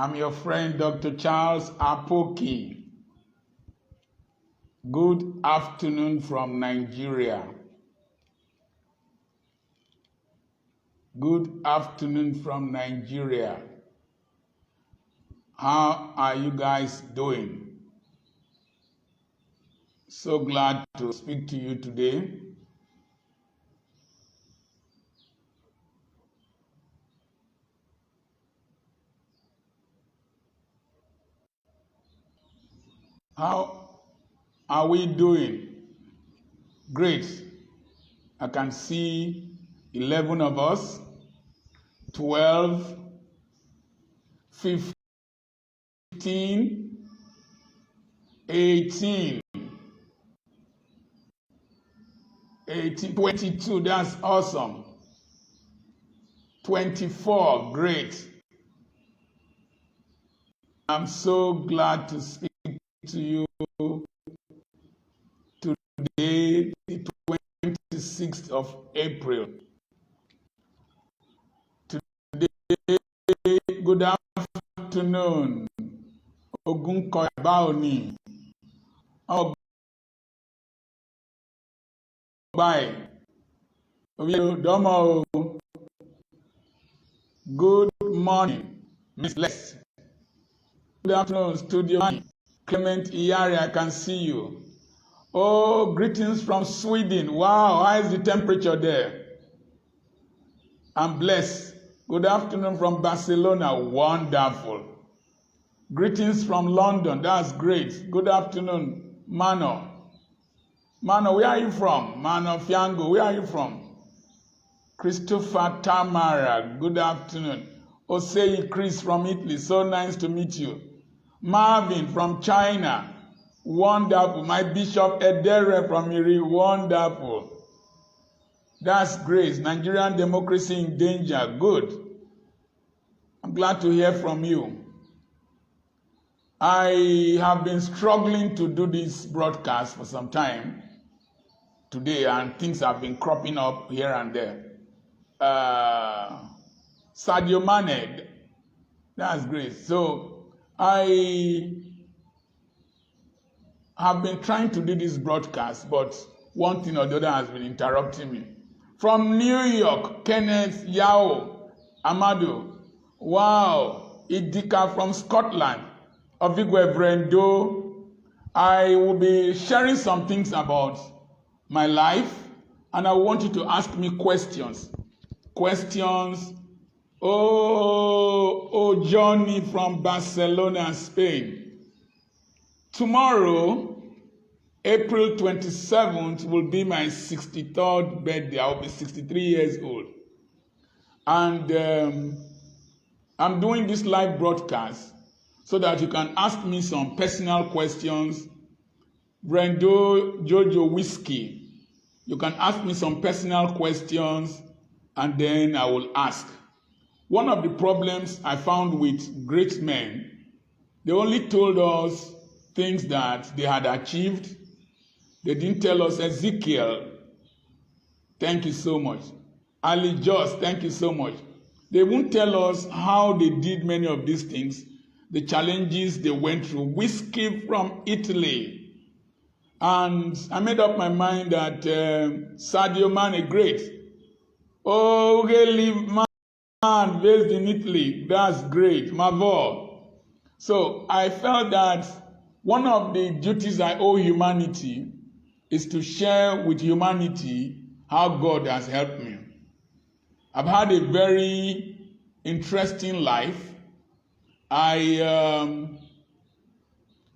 I'm your friend, Dr. Charles Apoki. Good afternoon from Nigeria. Good afternoon from Nigeria. How are you guys doing? So glad to speak to you today. How are we doing? Great. I can see 11 of us, 12, 15, 18, 22, that's awesome. 24, great. I'm so glad to speak to you today, the 26th of April. Today, good afternoon. Ogun Koyabaoni. Oh, bye. Domo. Good morning, Miss Les. Good afternoon, Studio. Clement Iyari, I can see you. Oh, greetings from Sweden. Wow, how is the temperature there? I'm blessed. Good afternoon from Barcelona. Wonderful. Greetings from London. That's great. Good afternoon, Mano. Mano, where are you from? Mano Fiango, where are you from? Christopher Tamara, good afternoon. Osei Chris from Italy, so nice to meet you. Marvin from China, wonderful. My Bishop Edere from Iri, wonderful. That's great. Nigerian democracy in danger, good. I'm glad to hear from you. I have been struggling to do this broadcast for some time today, and things have been cropping up here and there. Sadio Mane, that's great. So I have been trying to do this broadcast, but one thing or the other has been interrupting me. From New York, Kenneth Yao Amado. Wow, Idika from Scotland. Ovigwe Brendo. I will be sharing some things about my life, and I want you to ask me questions. Oh, Johnny from Barcelona, Spain. Tomorrow, April 27th, will be my 63rd birthday. I'll be 63 years old. And I'm doing this live broadcast so that you can ask me some personal questions. Brendo Jojo Whiskey, you can ask me some personal questions, and then I will ask. One of the problems I found with great men, they only told us things that they had achieved. They didn't tell us. Ezekiel, thank you so much. Ali Joss, thank you so much. They won't tell us how they did many of these things, the challenges they went through. Whiskey from Italy. And I made up my mind that Sadio Mane, great. Oh, really, man, based in Italy, that's great. Mavo. So I felt that one of the duties I owe humanity is to share with humanity how God has helped me. I've had a very interesting life. I've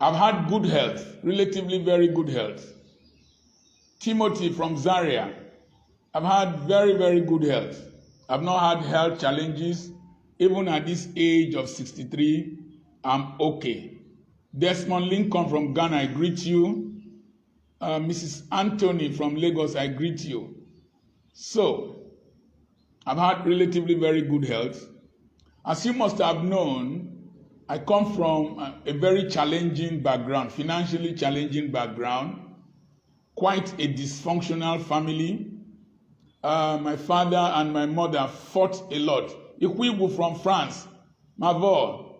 had good health, relatively very good health. Timothy from Zaria, I've had very, very good health. I've not had health challenges. Even at this age of 63, I'm okay. Desmond Lincoln from Ghana, I greet you. Mrs. Anthony from Lagos, I greet you. So, I've had relatively very good health. As you must have known, I come from a very challenging background, financially challenging background, quite a dysfunctional family. My father and my mother fought a lot. Ikwibu from France, Mavo.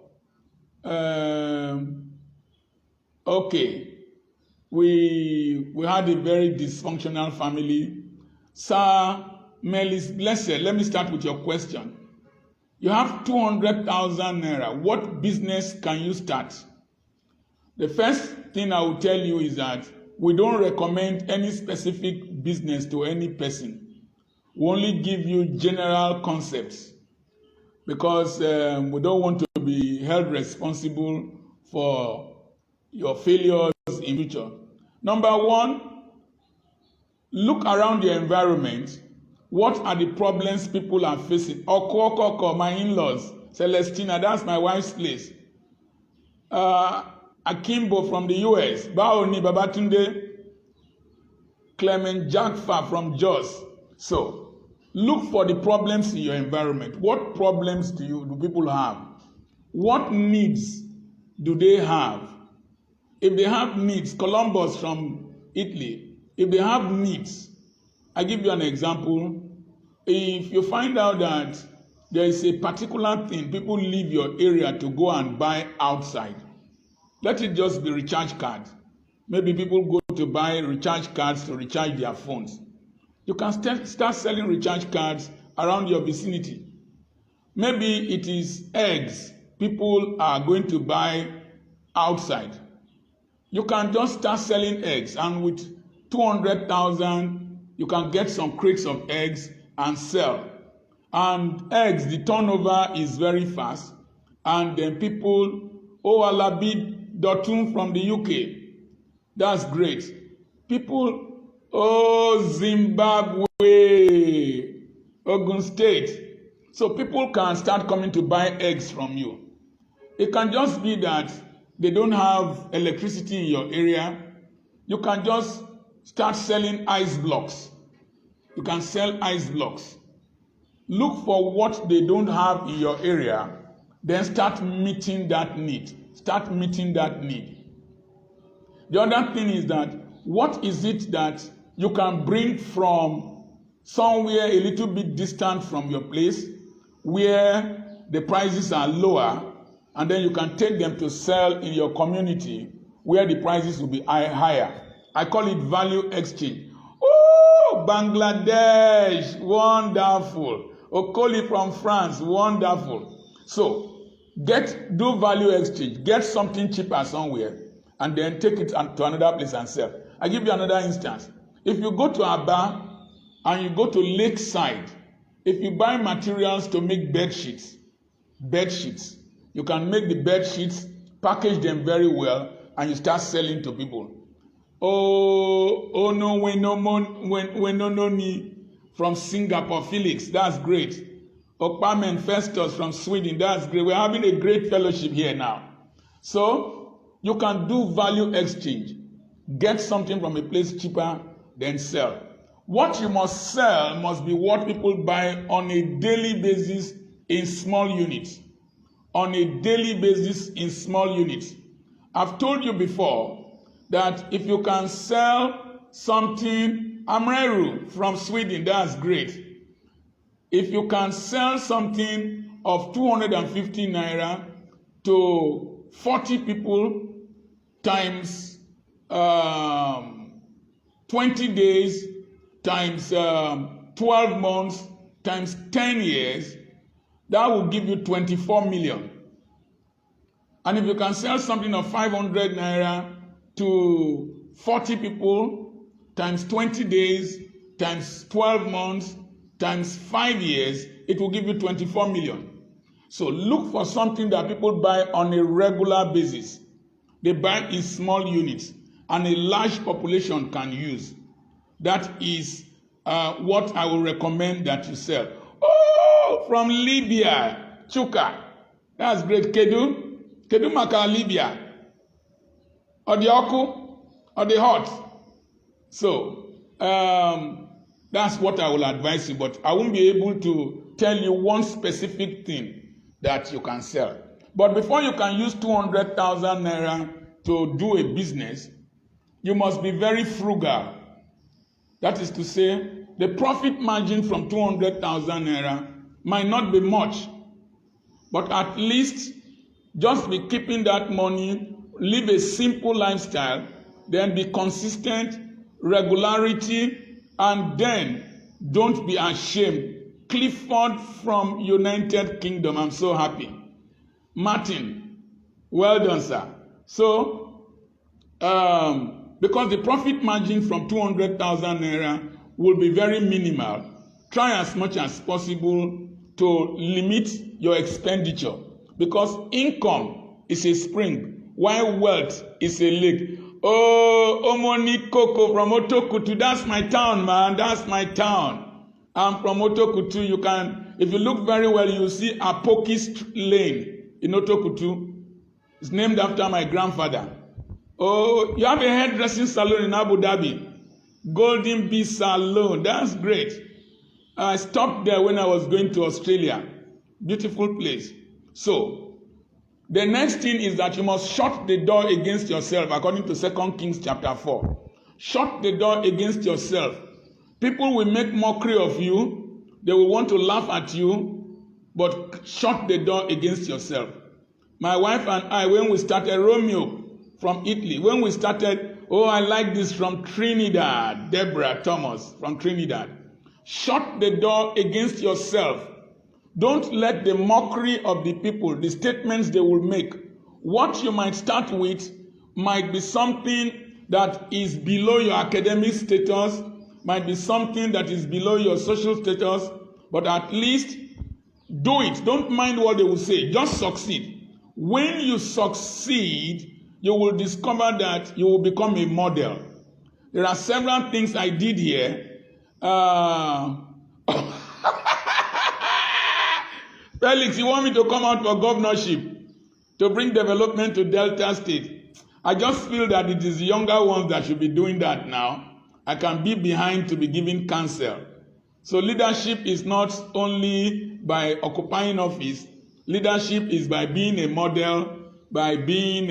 Okay, we had a very dysfunctional family. Sir Melis Blessed, let me start with your question. You have 200,000 naira. What business can you start? The first thing I will tell you is that we don't recommend any specific business to any person. We only give you general concepts because we don't want to be held responsible for your failures in future. Number one, look around your environment. What are the problems people are facing? Oko, my in-laws. Celestina, that's my wife's place. Akimbo from the US. Baoni Babatunde. Clement Jackfa from Jos. So, look for the problems in your environment. What problems do people have? What needs do they have? If they have needs, Columbus from Italy, if they have needs, I give you an example. If you find out that there is a particular thing people leave your area to go and buy outside, let it just be recharge card. Maybe people go to buy recharge cards to recharge their phones. You can start selling recharge cards around your vicinity. Maybe it is eggs people are going to buy outside. You can just start selling eggs, and with 200,000, you can get some crates of eggs and sell. And eggs, the turnover is very fast. And then people, Alabi Dotun from the UK, that's great. People, Zimbabwe, Ogun State. So people can start coming to buy eggs from you. It can just be that they don't have electricity in your area. You can just start selling ice blocks. You can sell ice blocks. Look for what they don't have in your area, then start meeting that need. Start meeting that need. The other thing is that what is it that you can bring from somewhere a little bit distant from your place where the prices are lower, and then you can take them to sell in your community where the prices will be higher. I call it value exchange. Oh, Bangladesh, wonderful. Okoli from France, wonderful. So, do value exchange. Get something cheaper somewhere and then take it to another place and sell. I give you another instance. If you go to Aba and you go to Lakeside, if you buy materials to make bed sheets, you can make the bed sheets, package them very well, and you start selling to people. No, we no need from Singapore, Felix, that's great. Okpamen Festus from Sweden, that's great. We're having a great fellowship here now. So you can do value exchange. Get something from a place cheaper, then sell. What you must sell must be what people buy on a daily basis in small units. On a daily basis in small units. I've told you before that if you can sell something, Amreru from Sweden, that's great. If you can sell something of 250 naira to 40 people times 20 days times 12 months times 10 years, that will give you 24 million. And if you can sell something of 500 naira to 40 people times 20 days times 12 months times 5 years, it will give you 24 million. So look for something that people buy on a regular basis. They buy in small units and a large population can use. That is what I will recommend that you sell. Oh, from Libya, Chuka. That's great. Kedu maka Libya. Or the Oku, or the hot. So, that's what I will advise you, but I won't be able to tell you one specific thing that you can sell. But before you can use 200,000 naira to do a business, you must be very frugal. That is to say, the profit margin from 200,000 naira might not be much, but at least Just be keeping that money, live a simple lifestyle, then be consistent, regularity, and then don't be ashamed. Clifford from United Kingdom, I'm so happy. Martin, well done, sir. So, because the profit margin from 200,000 naira will be very minimal, try as much as possible to limit your expenditure, because income is a spring while wealth is a lake. Oh, Omoni Coco from Otokutu, that's my town, man, that's my town. I'm from Otokutu. You can, if you look very well, you see Apoki Lane in Otokutu. It's named after my grandfather. Oh, you have a hairdressing salon in Abu Dhabi. Golden Bee Salon. That's great. I stopped there when I was going to Australia. Beautiful place. So, the next thing is that you must shut the door against yourself, according to 2 Kings chapter 4. Shut the door against yourself. People will make mockery of you. They will want to laugh at you, but shut the door against yourself. My wife and I, when we started, Romeo from Italy, when we started, oh, I like this, from Trinidad, Deborah Thomas from Trinidad. Shut the door against yourself. Don't let the mockery of the people, the statements they will make. What you might start with might be something that is below your academic status, might be something that is below your social status, but at least do it. Don't mind what they will say. Just succeed. When you succeed, you will discover that you will become a model. There are several things I did here. Felix, you want me to come out for governorship to bring development to Delta State? I just feel that it is the younger ones that should be doing that now. I can be behind to be giving counsel. So leadership is not only by occupying office. Leadership is by being a model, by being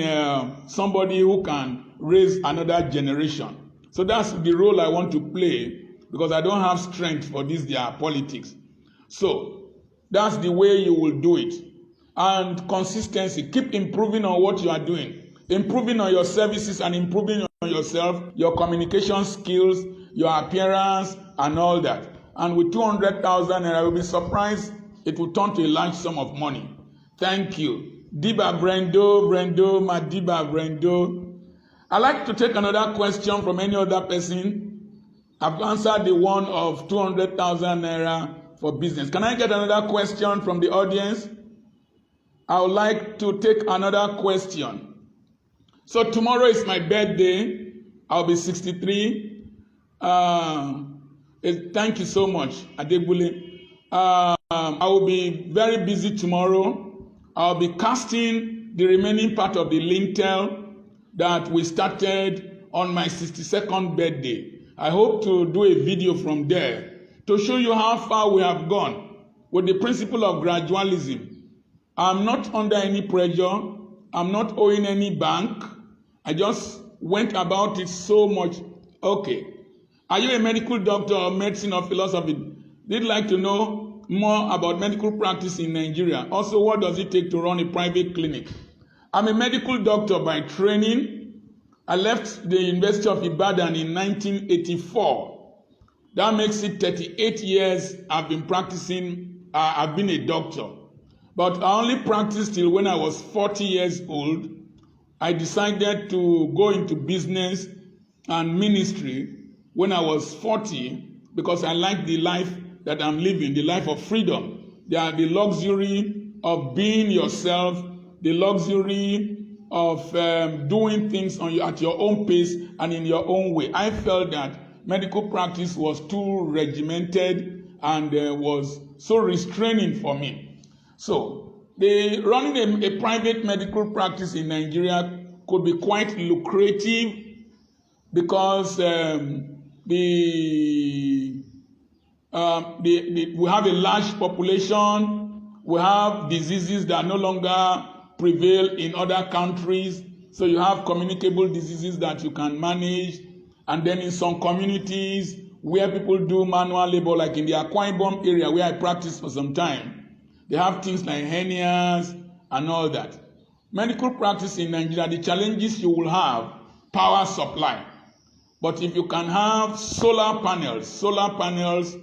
somebody who can raise another generation. So that's the role I want to play, because I don't have strength for this, their politics. So that's the way you will do it. And consistency. Keep improving on what you are doing. Improving on your services and improving on yourself, your communication skills, your appearance, and all that. And with 200,000, I will be surprised it will turn to a large sum of money. Thank you. Diba Brendo, Madiba Brendo. I'd like to take another question from any other person. I've answered the one of 200,000 naira for business. Can I get another question from the audience? I would like to take another question. So tomorrow is my birthday. I'll be 63. Thank you so much, Adebule. I will be very busy tomorrow. I'll be casting the remaining part of the lintel that we started on my 62nd birthday. I hope to do a video from there to show you how far we have gone with the principle of gradualism. I'm not under any pressure. I'm not owing any bank. I just went about it so much. Okay. Are you a medical doctor or medicine or philosophy? They'd like to know more about medical practice in Nigeria. Also, what does it take to run a private clinic? I'm a medical doctor by training. I left the University of Ibadan in 1984. That makes it 38 years I've been practicing. I've been a doctor. But I only practiced till when I was 40 years old. I decided to go into business and ministry when I was 40 because I like the life that I'm living, the life of freedom. The luxury of being yourself, the luxury of doing things at your own pace and in your own way. I felt that medical practice was too regimented and was so restraining for me. So, running a private medical practice in Nigeria could be quite lucrative because we have a large population, we have diseases that no longer prevail in other countries, so you have communicable diseases that you can manage, and then in some communities where people do manual labor, like in the Akwa Ibom area where I practiced for some time, they have things like hernias and all that. medical practice in Nigeria, the challenges you will have, power supply. But if you can have solar panels,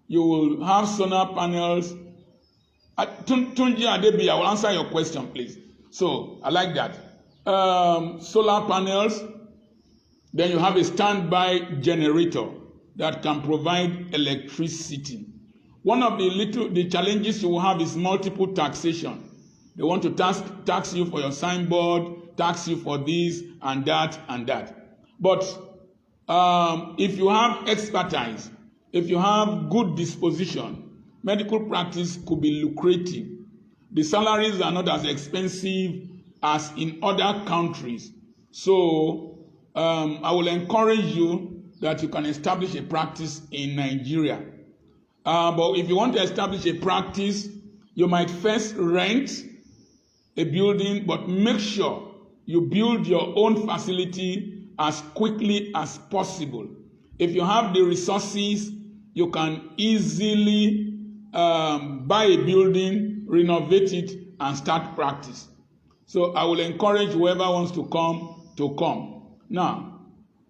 you will have solar panels. Tunji Adebi, I will answer your question, please. So, I like that. Solar panels, then you have a standby generator that can provide electricity. One of the challenges you will have is multiple taxation. They want to tax you for your signboard, tax you for this and that and that. But if you have expertise, if you have good disposition, medical practice could be lucrative. The salaries are not as expensive as in other countries. So I will encourage you that you can establish a practice in Nigeria. But if you want to establish a practice, you might first rent a building, but make sure you build your own facility as quickly as possible. If you have the resources, you can easily buy a building, renovate it, and start practice. So I will encourage whoever wants to come to come. Now,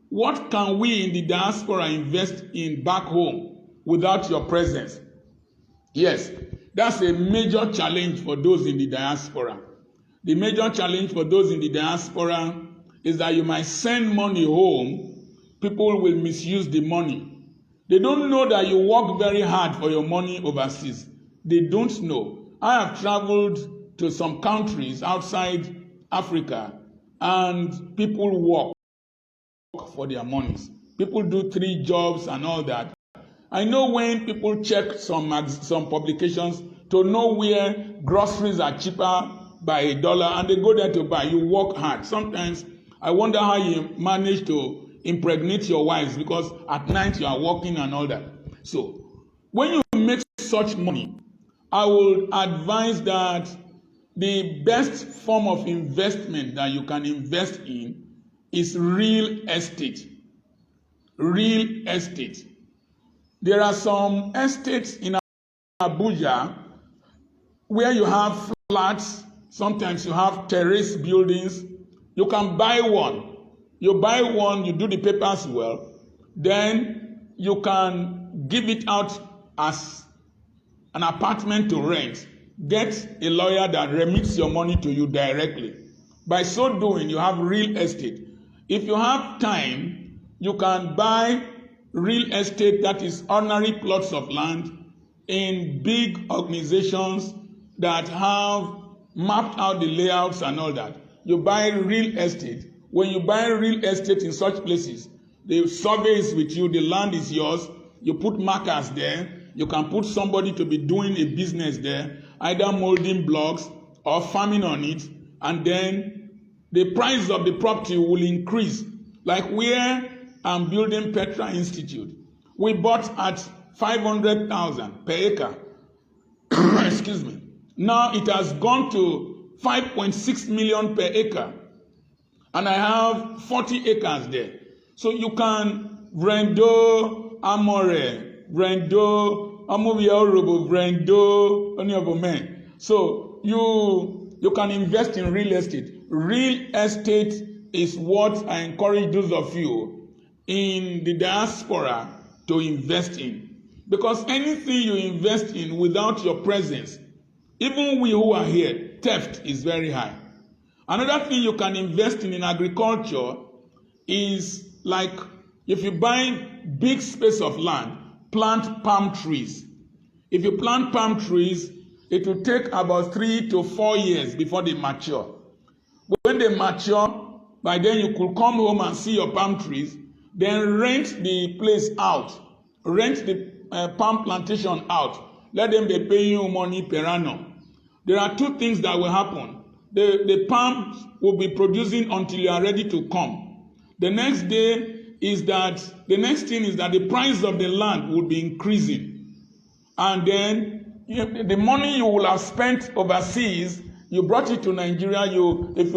what can we in the diaspora invest in back home without your presence? Yes, that's a major challenge for those in the diaspora. The major challenge for those in the diaspora is that you might send money home, people will misuse the money. They don't know that you work very hard for your money overseas. They don't know. I have traveled to some countries outside Africa, and people work for their monies. People do 3 jobs and all that. I know when people check some publications to know where groceries are cheaper by $1 and they go there to buy, you work hard. Sometimes I wonder how you manage to impregnate your wives, because at night you are working and all that. So when you make such money, I will advise that the best form of investment that you can invest in is real estate. Real estate. There are some estates in Abuja where you have flats, sometimes you have terrace buildings. You can buy one. You buy one, you do the papers well, then you can give it out as an apartment to rent. Get a lawyer that remits your money to you directly. By so doing, you have real estate. If you have time, you can buy real estate, that is ordinary plots of land, in big organizations that have mapped out the layouts and all that. You buy real estate. When you buy real estate in such places, the survey is with you, the land is yours, you put markers there, you can put somebody to be doing a business there, either molding blocks or farming on it, and then the price of the property will increase. Like where I'm building Petra Institute, we bought at 500,000 per acre. Excuse me. Now it has gone to 5.6 million per acre. And I have 40 acres there. So you can Vrendo, Amore, Vrendo, Amoviaorobo, Vrendo, Onyobomen. So you can invest in real estate. Real estate is what I encourage those of you in the diaspora to invest in. Because anything you invest in without your presence, even we who are here, theft is very high. Another thing you can invest in agriculture is, like, if you buy big space of land, plant palm trees. If you plant palm trees, it will take about 3 to 4 years before they mature. When they mature, by then you could come home and see your palm trees, then rent the place out, rent the palm plantation out, let them be paying you money per annum. There are 2 things that will happen. The palms will be producing until you are ready to come. The next thing is that the price of the land will be increasing. And then the money you will have spent overseas, you brought it to Nigeria, if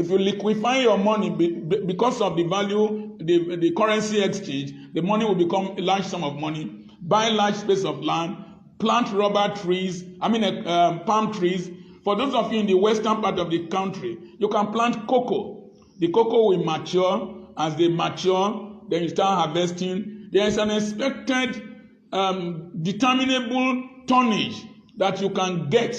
you liquefy your money because of the value, the currency exchange, the money will become a large sum of money. Buy large space of land, plant palm trees, For those of you in the western part of the country, you can plant cocoa. The cocoa will mature. As they mature, then you start harvesting. There is an expected determinable tonnage that you can get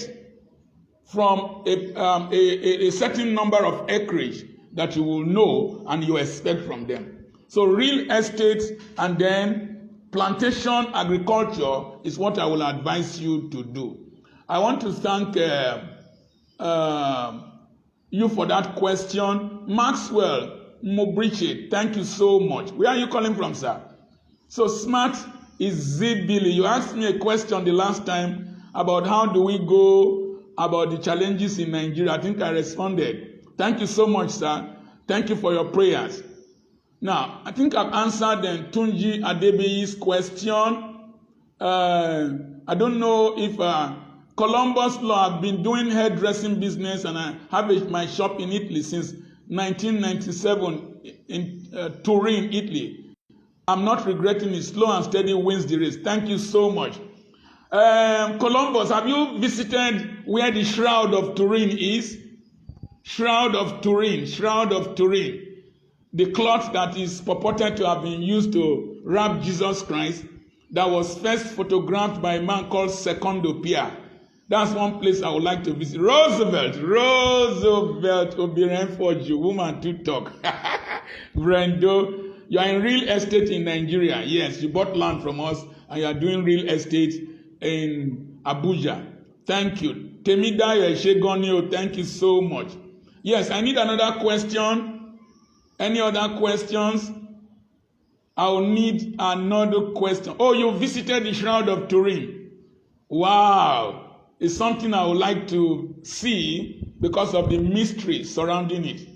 from a certain number of acreage that you will know and you expect from them. So real estate and then plantation agriculture is what I will advise you to do. I want to thank you for that question. Maxwell Mobriche, thank you so much. Where are you calling from, sir? So smart is Zibili. You asked me a question the last time about how do we go about the challenges in Nigeria. I think I responded. Thank you so much, sir. Thank you for your prayers. Now, I think I've answered Tunji Adebeyi's question. I don't know if Columbus Law, I've been doing hairdressing business and I have my shop in Italy since 1997 in Turin, Italy. I'm not regretting it. Slow and steady wins the race. Thank you so much. Columbus, have you visited where the Shroud of Turin is? Shroud of Turin, Shroud of Turin. The cloth that is purported to have been used to wrap Jesus Christ, that was first photographed by a man called Secondo Pia. That's one place I would like to visit. Roosevelt Obiren for you, woman to talk. Brendo, you are in real estate in Nigeria. Yes, you bought land from us and you are doing real estate in Abuja. Thank you. Temidayo Eshegonio, thank you so much. Yes, I need another question. Any other questions? I'll need another question. Oh, you visited the Shroud of Turin. Wow. It's something I would like to see because of the mystery surrounding it.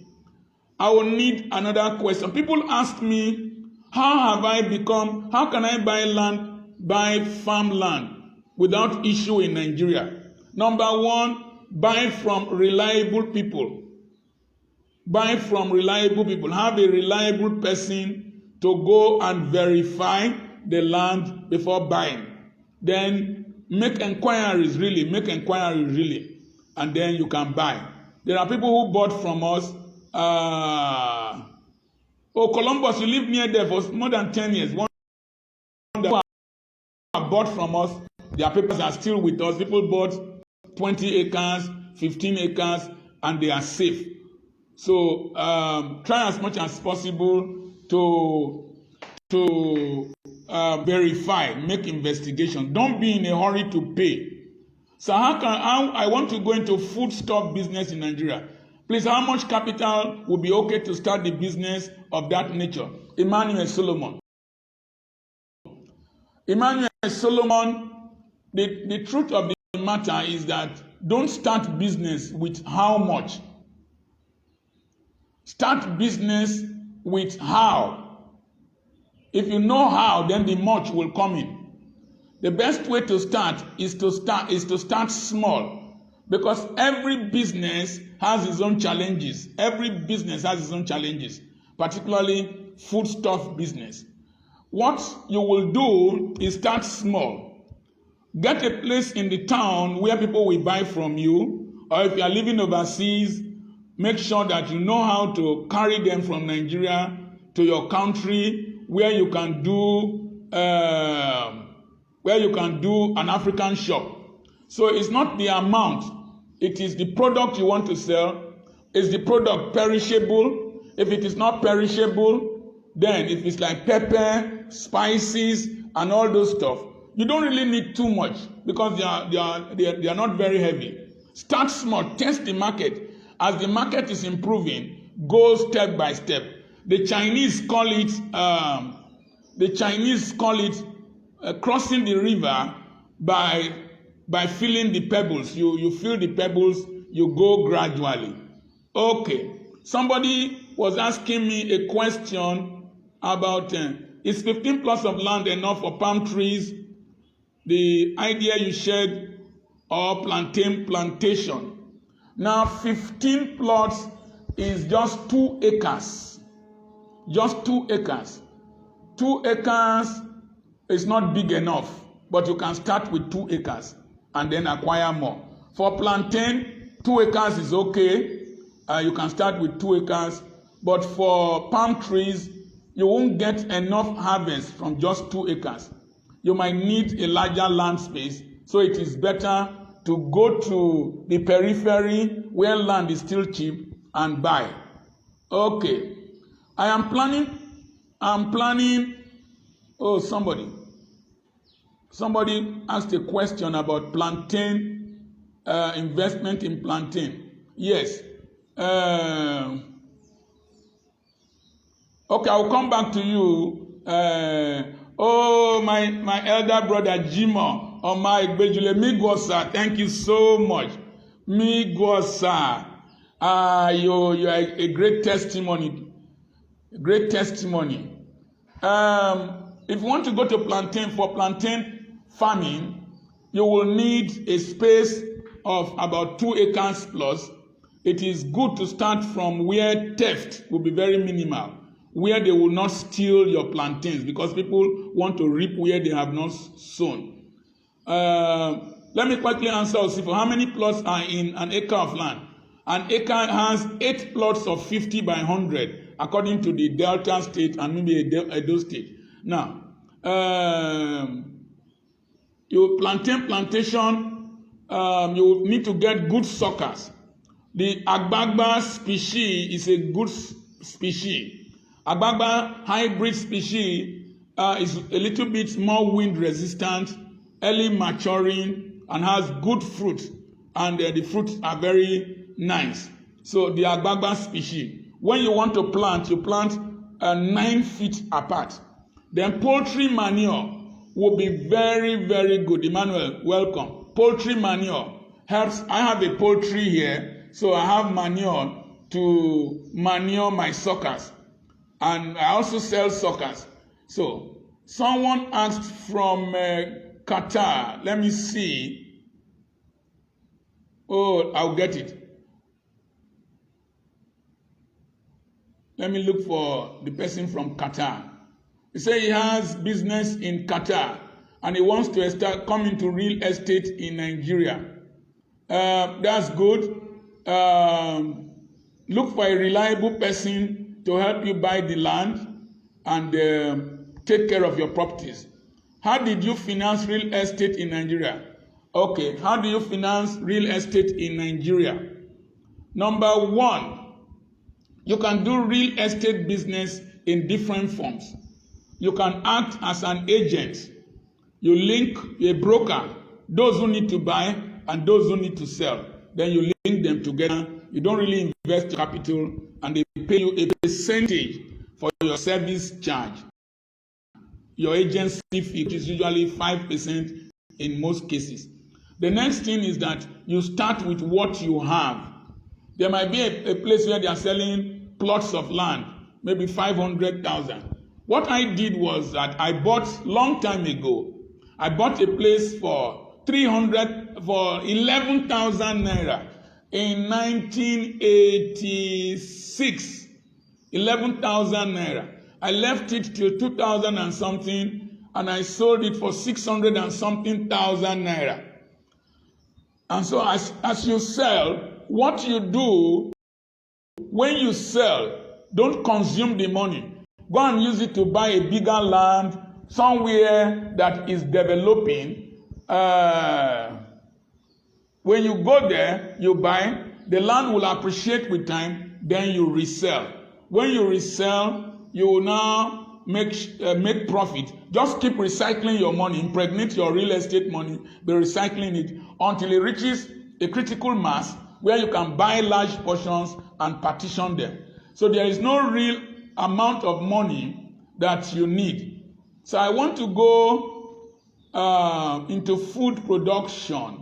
I will need another question. People ask me, how can I buy farmland without issue in Nigeria? Number one, buy from reliable people. Buy from reliable people. Have a reliable person to go and verify the land before buying. Then make inquiries really, and then you can buy. There are people who bought from us. Columbus, you live near there for more than 10 years. One that bought from us, their papers are still with us. People bought 20 acres, 15 acres, and they are safe. So try as much as possible to verify, make investigation. Don't be in a hurry to pay. So I want to go into foodstuff business in Nigeria. Please, how much capital would be okay to start the business of that nature? Emmanuel Solomon. The truth of the matter is that don't start business with how much. Start business with how. If you know how, then the much will come in. The best way to start is to start small, because every business has its own challenges. Every business has its own challenges, particularly foodstuff business. What you will do is start small. Get a place in the town where people will buy from you, or if you are living overseas, make sure that you know how to carry them from Nigeria to your country where you can do an African shop. So it's not the amount, it is the product you want to sell. Is the product perishable? If it is not perishable, then if it's like pepper, spices, and all those stuff, you don't really need too much because they are not very heavy. Start small, test the market. As the market is improving, go step by step. The Chinese call it crossing the river by filling the pebbles. You fill the pebbles, you go gradually. Okay. Somebody was asking me a question about is 15 plots of land enough for palm trees? The idea you shared, or plantation. Now 15 plots is just 2 acres. Just 2 acres. 2 acres is not big enough, but you can start with 2 acres and then acquire more. For plantain, 2 acres is okay. You can start with 2 acres. But for palm trees, you won't get enough harvest from just 2 acres. You might need a larger land space. So it is better to go to the periphery where land is still cheap and buy. Okay. I'm planning, oh, somebody asked a question about plantain, investment in plantain. Yes. Okay, I'll come back to you. Oh, my elder brother Jimo, oh my Gbejule, Migwosa, thank you so much. Migwosa, you are a great testimony. Great testimony. If you want to go to plantain, for plantain farming, you will need a space of about 2 acres plus. It is good to start from where theft will be very minimal, where they will not steal your plantains, because people want to reap where they have not sown. Let me quickly answer Osifo. How many plots are in an acre of land? An acre has 8 plots of 50 by 100, according to the Delta State and maybe Edo State. Now, your plantation, you need to get good suckers. The Agbagba species is a good species. Agbagba hybrid species is a little bit more wind resistant, early maturing, and has good fruit. And the fruits are very nice. So the Agbagba species. When you want to plant, you plant 9 feet apart. Then poultry manure will be very, very good. Emmanuel, welcome. Poultry manure helps. I have a poultry here, so I have manure to manure my suckers. And I also sell suckers. So someone asked from Qatar. Let me see. Oh, I'll get it. Let me look for the person from Qatar. He said he has business in Qatar and he wants to come into real estate in Nigeria. That's good. Look for a reliable person to help you buy the land and take care of your properties. How did you finance real estate in Nigeria? Okay, how do you finance real estate in Nigeria? Number 1, you can do real estate business in different forms. You can act as an agent. You link a broker, those who need to buy and those who need to sell. Then you link them together. You don't really invest capital and they pay you a percentage for your service charge. Your agency fee is usually 5% in most cases. The next thing is that you start with what you have. There might be a place where they are selling plots of land, maybe 500,000. What I did was that I bought long time ago. I bought a place for 11,000 naira in 1986. 11,000 naira. I left it till 2000 and something, and I sold it for 600 and something thousand naira. And so as you sell, what you do when you sell, don't consume the money. Go and use it to buy a bigger land somewhere that is developing. When you go there, you buy, the land will appreciate with time, then you resell. When you resell, you will now make profit. Just keep recycling your money, impregnate your real estate money, be recycling it until it reaches a critical mass where you can buy large portions and partition them. So there is no real amount of money that you need. So I want to go into food production.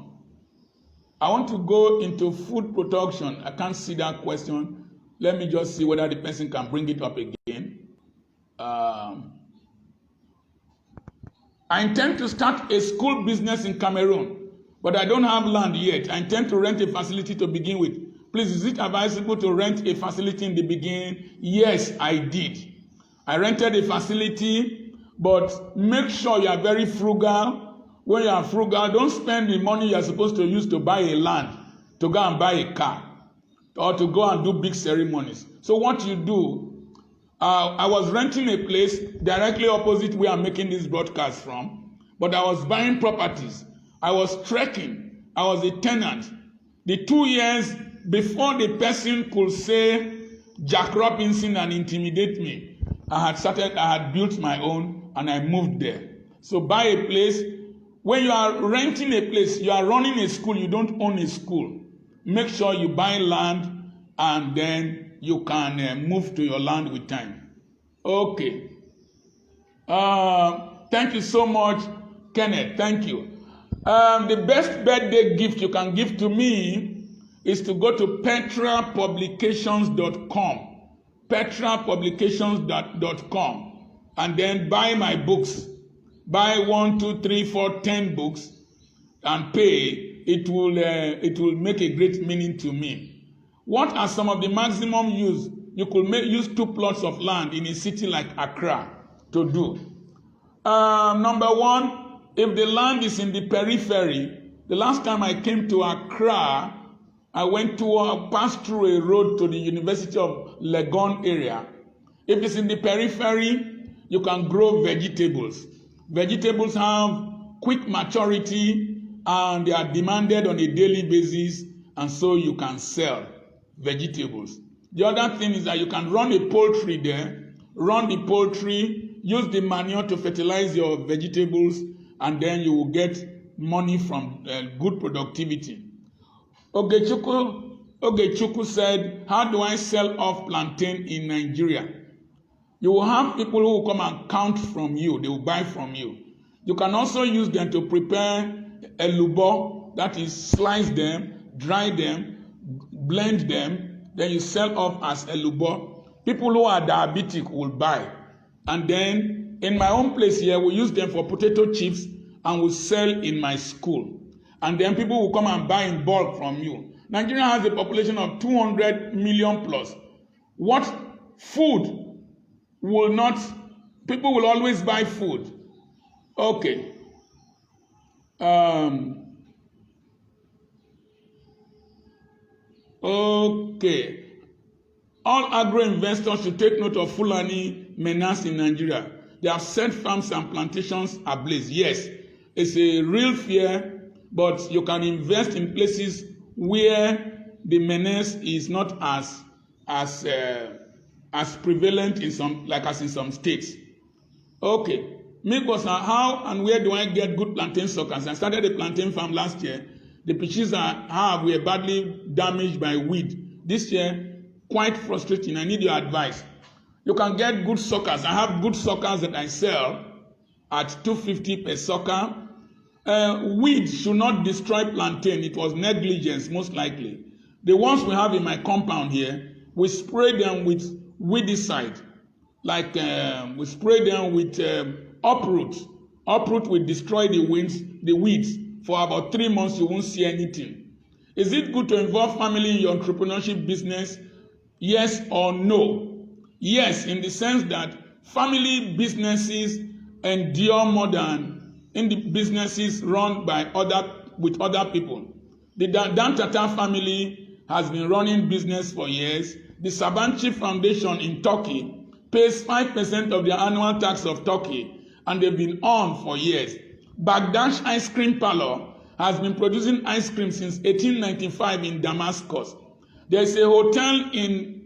I can't see that question. Let me just see whether the person can bring it up again. I intend to start a school business in Cameroon, but I don't have land yet. I intend to rent a facility to begin with. Please, is it advisable to rent a facility in the beginning? Yes, I did. I rented a facility, but make sure you are very frugal. When you are frugal, don't spend the money you are supposed to use to buy a land to go and buy a car or to go and do big ceremonies. So what you do, I was renting a place directly opposite where I'm making this broadcast from, but I was buying properties. I was trekking. I was a tenant. The 2 years before the person could say Jack Robinson and intimidate me, I had built my own and I moved there. So buy a place. When you are renting a place, you are running a school, you don't own a school. Make sure you buy land and then you can move to your land with time. Okay. Thank you so much, Kenneth. Thank you. The best birthday gift you can give to me is to go to petrapublications.com. petrapublications.com, and then buy my books. Buy 1, 2, 3, 4, 10 books and pay. It will make a great meaning to me. What are some of the maximum use? You could use 2 plots of land in a city like Accra to do. Number 1, if the land is in the periphery, the last time I came to Accra, I passed through a road to the University of Legon area. If it's in the periphery, you can grow vegetables. Vegetables have quick maturity and they are demanded on a daily basis, and so you can sell vegetables. The other thing is that you can run a poultry there, run the poultry, use the manure to fertilize your vegetables, and then you will get money from good productivity. Ogechukwu said, how do I sell off plantain in Nigeria? You will have people who will come and count from you. They will buy from you. You can also use them to prepare elubo, that is, slice them, dry them, blend them, then you sell off as elubo. People who are diabetic will buy. And then in my own place here, we use them for potato chips and we sell in my school. And then people will come and buy in bulk from you. Nigeria has a population of 200 million plus. What food will not, people will always buy food. Okay. Okay. All agro investors should take note of Fulani menace in Nigeria. They have set farms and plantations ablaze. Yes, it's a real fear, but you can invest in places where the menace is not as prevalent in some states. Okay. Mikos, how and where do I get good plantain suckers? I started a plantain farm last year. The peaches I have were badly damaged by weed. This year, quite frustrating. I need your advice. You can get good suckers. I have good suckers that I sell at $250 per sucker. Weed should not destroy plantain. It was negligence, most likely. The ones we have in my compound here, we spray them with weedicide. Like we spray them with uproot. Uproot will destroy the weeds. For about 3 months, you won't see anything. Is it good to involve family in your entrepreneurship business? Yes or no? Yes, in the sense that family businesses endure more than in the businesses run with other people. The Dantata family has been running business for years. The Sabanci Foundation in Turkey pays 5% of their annual tax of Turkey, and they've been on for years. Bagdash Ice Cream Parlor has been producing ice cream since 1895 in Damascus. There's a hotel in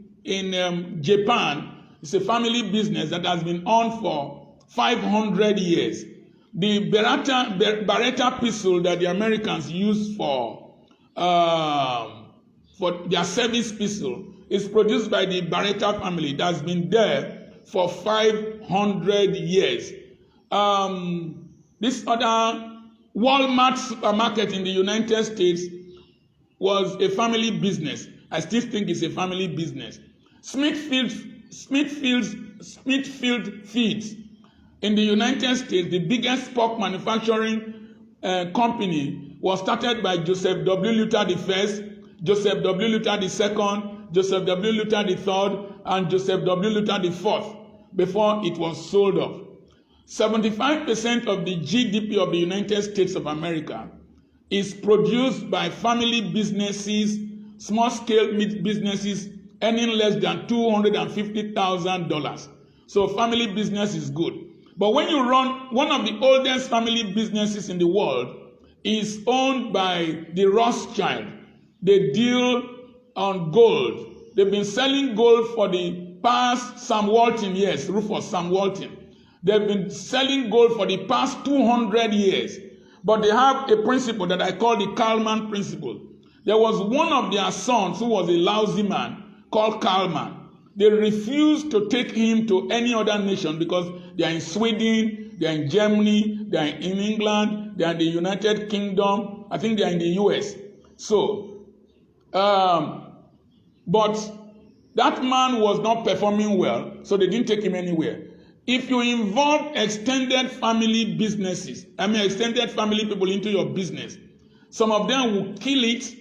Japan. It's a family business that has been on for 500 years. The Beretta pistol that the Americans use for their service pistol is produced by the Beretta family that's been there for 500 years. This other Walmart supermarket in the United States was a family business. I still think it's a family business. Smithfield Feeds in the United States, the biggest pork manufacturing company, was started by Joseph W. Luther I, Joseph W. Luther II, Joseph W. Luther III, and Joseph W. Luther IV before it was sold off. 75% of the GDP of the United States of America is produced by family businesses, small-scale businesses earning less than $250,000. So family business is good. But when you run, one of the oldest family businesses in the world is owned by the Rothschild. They deal on gold. They've been selling gold for the past, Sam Walton, yes, Rufus Sam Walton. They've been selling gold for the past 200 years. But they have a principle that I call the Kalman principle. There was one of their sons who was a lousy man called Kalman. They refused to take him to any other nation because they are in Sweden, they are in Germany, they are in England, they are in the United Kingdom, I think they are in the US. So, but that man was not performing well, so they didn't take him anywhere. If you involve extended family businesses, extended family people into your business, some of them will kill it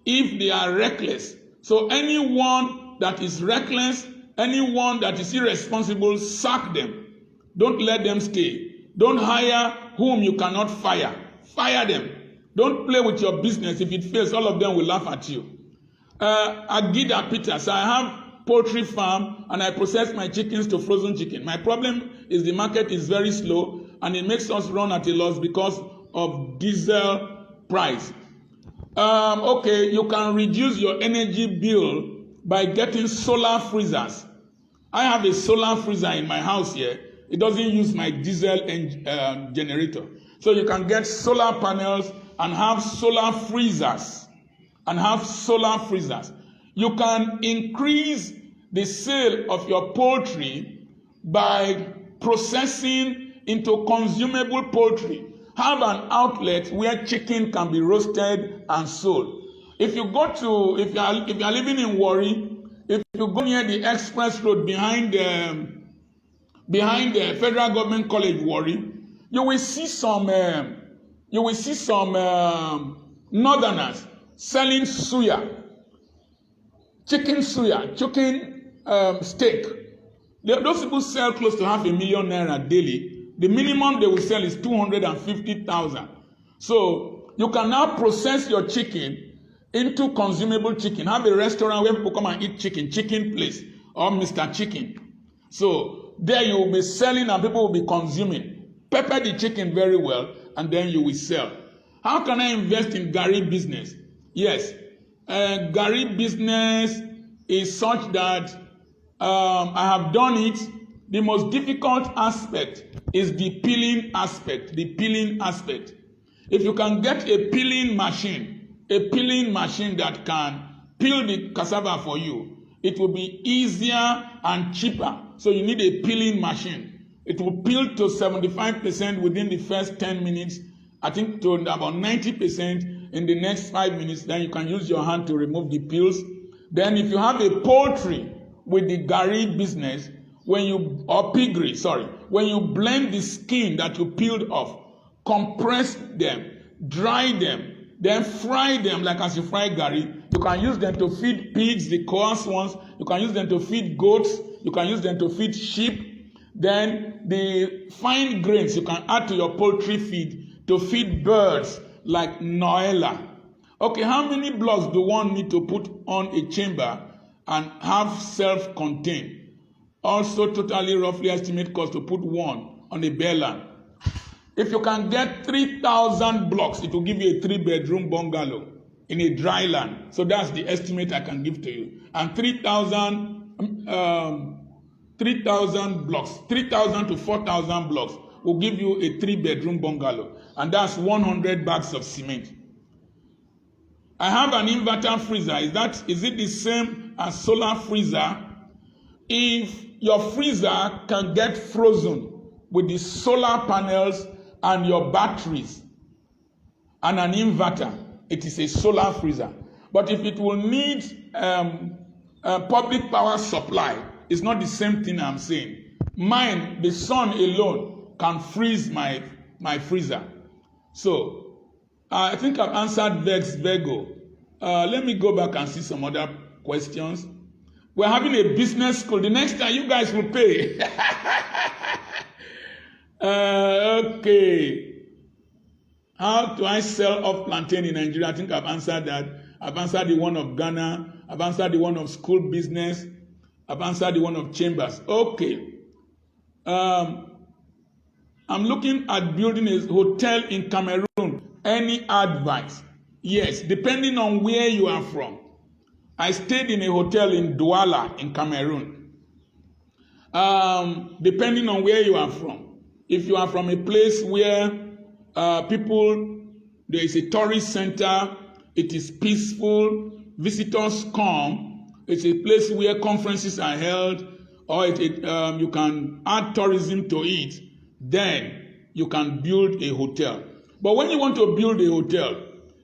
if they are reckless. So anyone that is reckless, anyone that is irresponsible, sack them. Don't let them stay. Don't hire whom you cannot fire. Fire them. Don't play with your business. If it fails, all of them will laugh at you. Agida Peters, I have poultry farm and I process my chickens to frozen chicken. My problem is the market is very slow and it makes us run at a loss because of diesel price. Okay, you can reduce your energy bill by getting solar freezers. I have a solar freezer in my house here. It doesn't use my diesel generator. So you can get solar panels and have solar freezers. You can increase the sale of your poultry by processing into consumable poultry. Have an outlet where chicken can be roasted and sold. If you are living in Warri, if you go near the express road behind the Federal Government College Warri, you will see some northerners selling suya, chicken steak. Those people sell close to $500,000 naira daily. The minimum they will sell is 250,000. So you can now process your chicken into consumable chicken. Have a restaurant where people come and eat chicken place, or Mr. Chicken. So there you will be selling and people will be consuming. Pepper the chicken very well and then you will sell. How can I invest in Gary business? Yes, Gary business is such that I have done it. The most difficult aspect is the peeling aspect. If you can get a peeling machine that can peel the cassava for you, it will be easier and cheaper. So you need a peeling machine. It will peel to 75% within the first 10 minutes, I think to about 90% in the next 5 minutes. Then you can use your hand to remove the peels. Then if you have a poultry with the Gary business, when you blend the skin that you peeled off, compress them, dry them, then fry them like as you fry Gary. You can use them to feed pigs, the coarse ones. You can use them to feed goats. You can use them to feed sheep. Then the fine grains you can add to your poultry feed to feed birds like Noella. Okay, how many blocks do one need to put on a chamber and have self-contained? Also, totally roughly estimate cost to put one on a bare land. If you can get 3,000 blocks, it will give you a 3-bedroom bungalow in a dry land. So that's the estimate I can give to you. And 3,000 blocks, 3,000 to 4,000 blocks will give you a 3-bedroom bungalow. And that's 100 bags of cement. I have an inverter freezer. Is it the same as solar freezer? If your freezer can get frozen with the solar panels and your batteries and an inverter, it is a solar freezer. But if it will need a public power supply, it's not the same thing I'm saying. Mine, the sun alone can freeze my freezer. So I think I've answered Vex Virgo. Let me go back and see some other questions. We're having a business school. The next time you guys will pay. Okay. How do I sell off plantain in Nigeria? I think I've answered that. I've answered the one of Ghana. I've answered the one of school business. I've answered the one of chambers. Okay. I'm looking at building a hotel in Cameroon. Any advice? Yes, depending on where you are from. I stayed in a hotel in Douala in Cameroon. Depending on where you are from. If you are from a place where there is a tourist center, it is peaceful, visitors come, it's a place where conferences are held, or you can add tourism to it, then you can build a hotel. But when you want to build a hotel,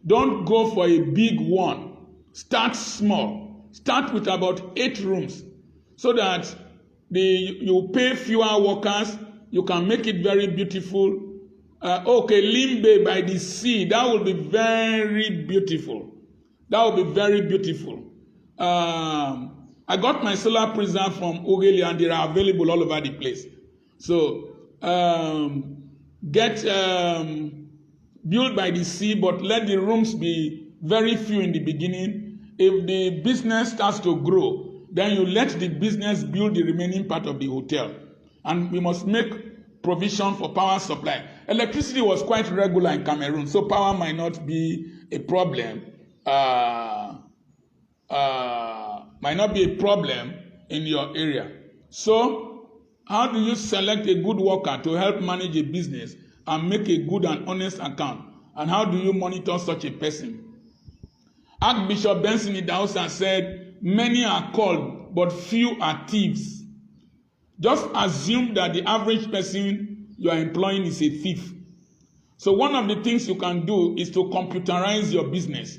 don't go for a big one. Start small. Start with about 8 rooms so that you pay fewer workers. You can make it very beautiful. Okay, Limbe by the sea. That will be very beautiful. That will be very beautiful. I got my solar prism from Ogeli and they are available all over the place. So build by the sea, but let the rooms be very few in the beginning. If the business starts to grow, then you let the business build the remaining part of the hotel. And we must make provision for power supply. Electricity was quite regular in Cameroon, so power might not be a problem. Might not be a problem in your area. So, how do you select a good worker to help manage a business and make a good and honest account? And how do you monitor such a person? Archbishop Benson Idahosa said, many are called, but few are thieves. Just assume that the average person you are employing is a thief. So one of the things you can do is to computerize your business.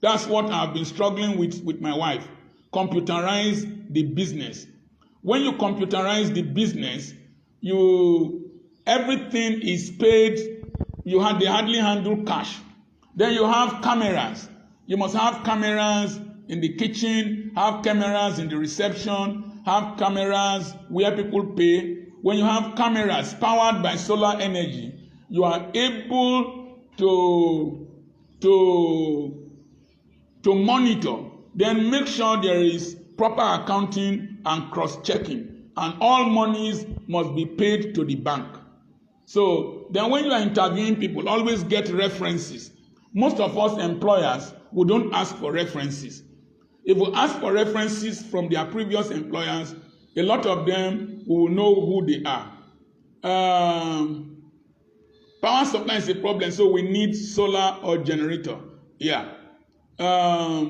That's what I've been struggling with my wife. Computerize the business. When you computerize the business, everything is paid. They hardly handle cash. Then you have cameras. You must have cameras in the kitchen, have cameras in the reception, have cameras where people pay. When you have cameras powered by solar energy, you are able to monitor. Then make sure there is proper accounting and cross-checking. And all monies must be paid to the bank. So then when you are interviewing people, always get references. Most of us employers, we don't ask for references. If we ask for references from their previous employers, a lot of them will know who they are. Power supply is a problem, so we need solar or generator. Yeah. I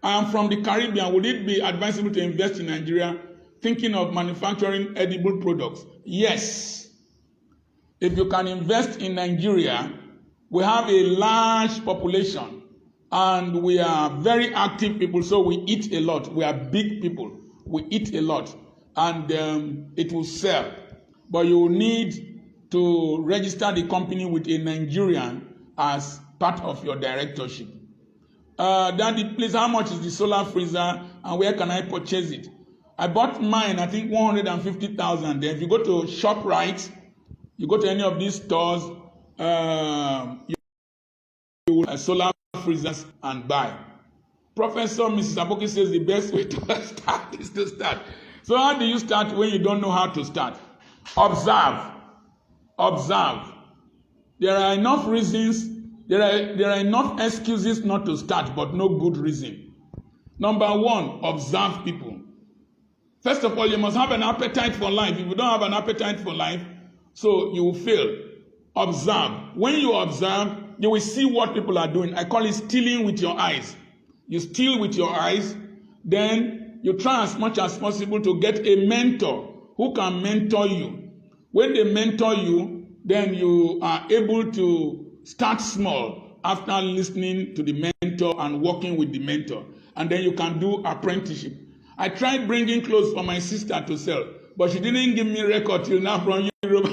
am from the Caribbean. Would it be advisable to invest in Nigeria, thinking of manufacturing edible products? Yes. If you can invest in Nigeria, we have a large population and we are very active people, so we eat a lot. We are big people. We eat a lot and it will sell. But you will need to register the company with a Nigerian as part of your directorship. Daddy, please, how much is the solar freezer and where can I purchase it? I bought mine, I think 150,000. Then if you go to ShopRite, you go to any of these stores, you will solar freezers and buy. Professor Mrs. Apoki says the best way to start is to start. So how do you start when you don't know how to start? Observe. Observe. There are enough reasons, there are enough excuses not to start, but no good reason. Number one, observe people. First of all, you must have an appetite for life. If you don't have an appetite for life, so you will fail. Observe. When you observe, you will see what people are doing. I call it stealing with your eyes. You steal with your eyes, then you try as much as possible to get a mentor who can mentor you. When they mentor you, then you are able to start small after listening to the mentor and working with the mentor. And then you can do apprenticeship. I tried bringing clothes for my sister to sell, but she didn't give me record till now from Europe.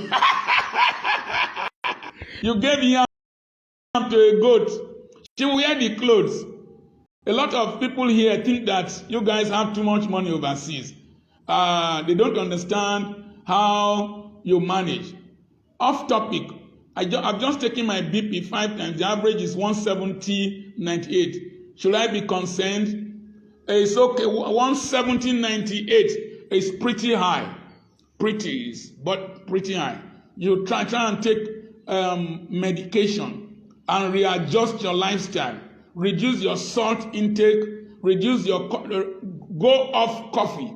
You gave yam to a goat. She will wear the clothes. A lot of people here think that you guys have too much money overseas. They don't understand how you manage. Off topic, I've just taken my BP 5 times. The average is 170/98. Should I be concerned? It's okay. 170/98 is pretty high. Pretty high. You try and take medication and readjust your lifestyle. Reduce your salt intake. Reduce your go off coffee.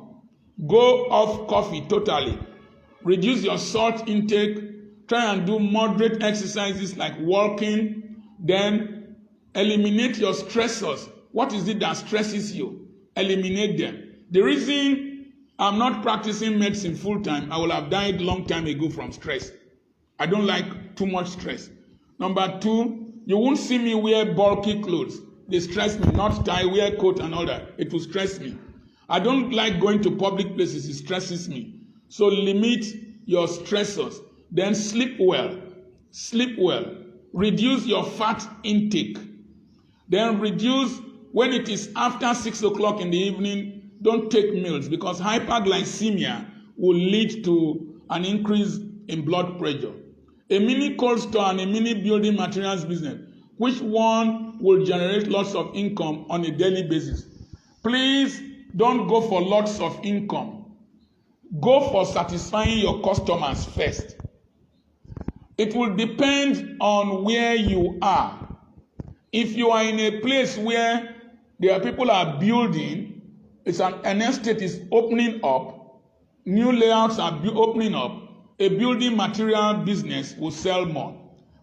Go off coffee totally. Reduce your salt intake. Try and do moderate exercises like walking. Then eliminate your stressors. What is it that stresses you? Eliminate them. The reason I'm not practicing medicine full time, I will have died long time ago from stress. I don't like too much stress. Number 2, you won't see me wear bulky clothes. They stress me. Not tie, wear coat and all that. It will stress me. I don't like going to public places. It stresses me. So limit your stressors. Then sleep well. Sleep well. Reduce your fat intake. Then reduce, when it is after 6 o'clock in the evening, don't take meals because hyperglycemia will lead to an increase in blood pressure. A mini cold store and a mini building materials business, which one will generate lots of income on a daily basis? Please don't go for lots of income. Go for satisfying your customers first. It will depend on where you are. If you are in a place where people are building, an estate is opening up, new layouts are opening up, a building material business will sell more.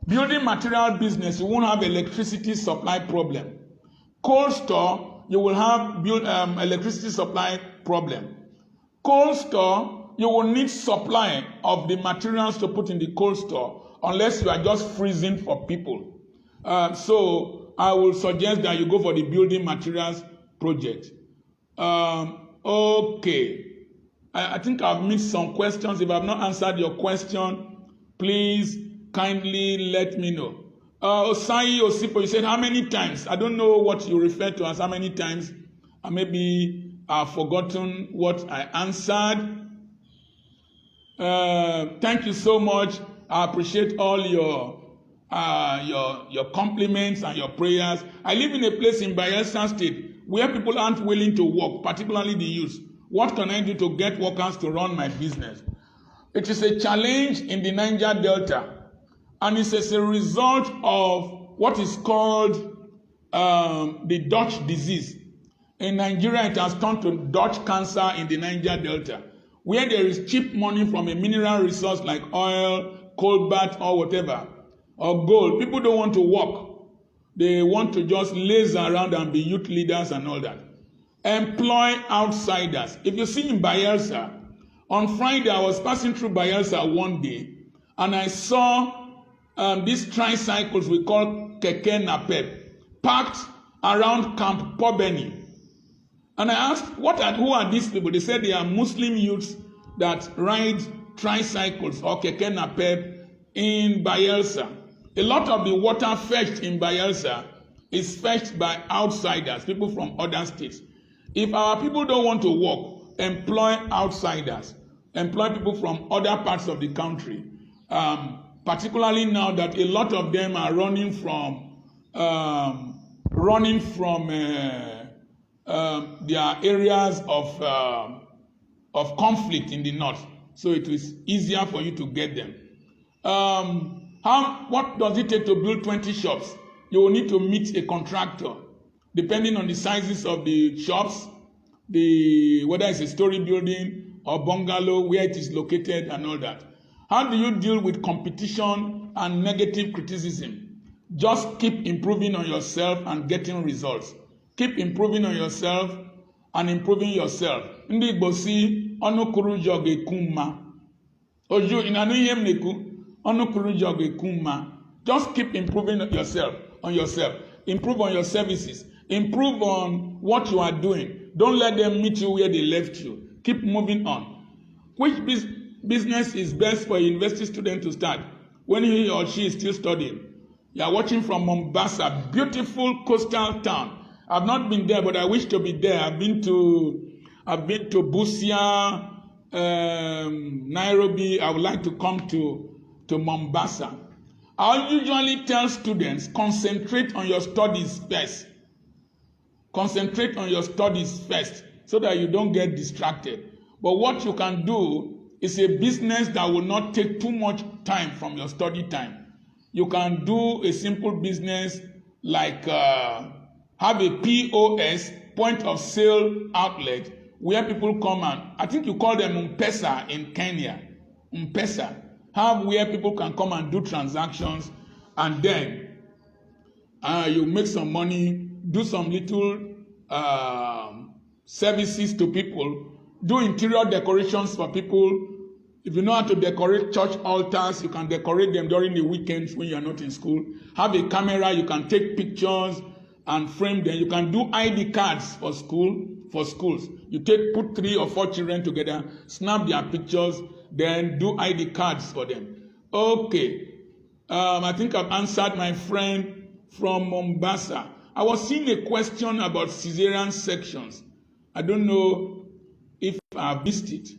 Building material business, you won't have electricity supply problem. Cold store, you will have electricity supply problem. Cold store, you will need supply of the materials to put in the cold store unless you are just freezing for people. So I will suggest that you go for the building materials project. Okay. I think I've missed some questions. If I've not answered your question, please kindly let me know. Osai Osipo, you said how many times? I don't know what you refer to as how many times. Maybe I've forgotten what I answered. Thank you so much. I appreciate all your compliments and your prayers. I live in a place in Bayelsa State where people aren't willing to work, particularly the youth. What can I do to get workers to run my business? It is a challenge in the Niger Delta, and it's as a result of what is called the Dutch disease. In Nigeria, it has turned to Dutch cancer in the Niger Delta, where there is cheap money from a mineral resource like oil, cobalt, or whatever, or gold. People don't want to work. They want to just laze around and be youth leaders and all that. Employ outsiders. If you see in Bayelsa, on Friday I was passing through Bayelsa one day, and I saw these tricycles we call Keke Napep parked around Camp Pobeni. And I asked, who are these people? They said they are Muslim youths that ride tricycles or Keke Napep in Bayelsa. A lot of the water fetched in Bayelsa is fetched by outsiders, people from other states. If our people don't want to work, employ outsiders, employ people from other parts of the country, particularly now that a lot of them are running from their areas of conflict in the north. So it is easier for you to get them. What does it take to build 20 shops? You will need to meet a contractor. Depending on the sizes of the shops, whether it's a story building or bungalow, where it is located and all that. How do you deal with competition and negative criticism? Just keep improving on yourself and getting results. Keep improving on yourself and improving yourself. Ndị Igbo si ọnụ kwuru jọ ga-ekwu mma. Oju ina no ihe m na-ekwu ọnụ kwuru jọ ga-ekwu mma. Just keep improving on yourself. Improve on your services. Improve on what you are doing. Don't let them meet you where they left you. Keep moving on. Which business is best for a university student to start when he or she is still studying? You are watching from Mombasa, beautiful coastal town. I've not been there, but I wish to be there. I've been to Busia, Nairobi. I would like to come to Mombasa. I usually tell students, concentrate on your studies first. Concentrate on your studies first so that you don't get distracted. But what you can do is a business that will not take too much time from your study time. You can do a simple business like have a POS, point of sale outlet, where people come and, I think you call them M-Pesa in Kenya. M-Pesa. Have where people can come and do transactions, and then you make some money, do some little services to people, do interior decorations for people. If you know how to decorate church altars, you can decorate them during the weekends when you are not in school. Have a camera, you can take pictures and frame them. You can do ID cards for schools. You put 3 or 4 children together, snap their pictures, then do ID cards for them. Okay. I think I've answered my friend from Mombasa. I was seeing a question about cesarean sections. I don't know if I missed it.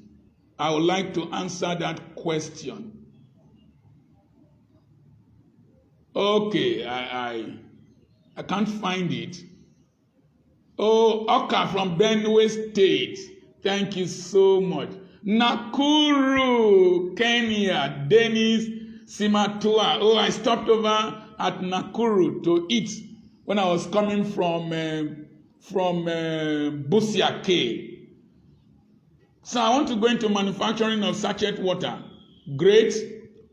I would like to answer that question. Okay, I can't find it. Oh, Oka from Benue State. Thank you so much. Nakuru, Kenya, Dennis Simatua. Oh, I stopped over at Nakuru to eat when I was coming from Busia K. So I want to go into manufacturing of sachet water. Great.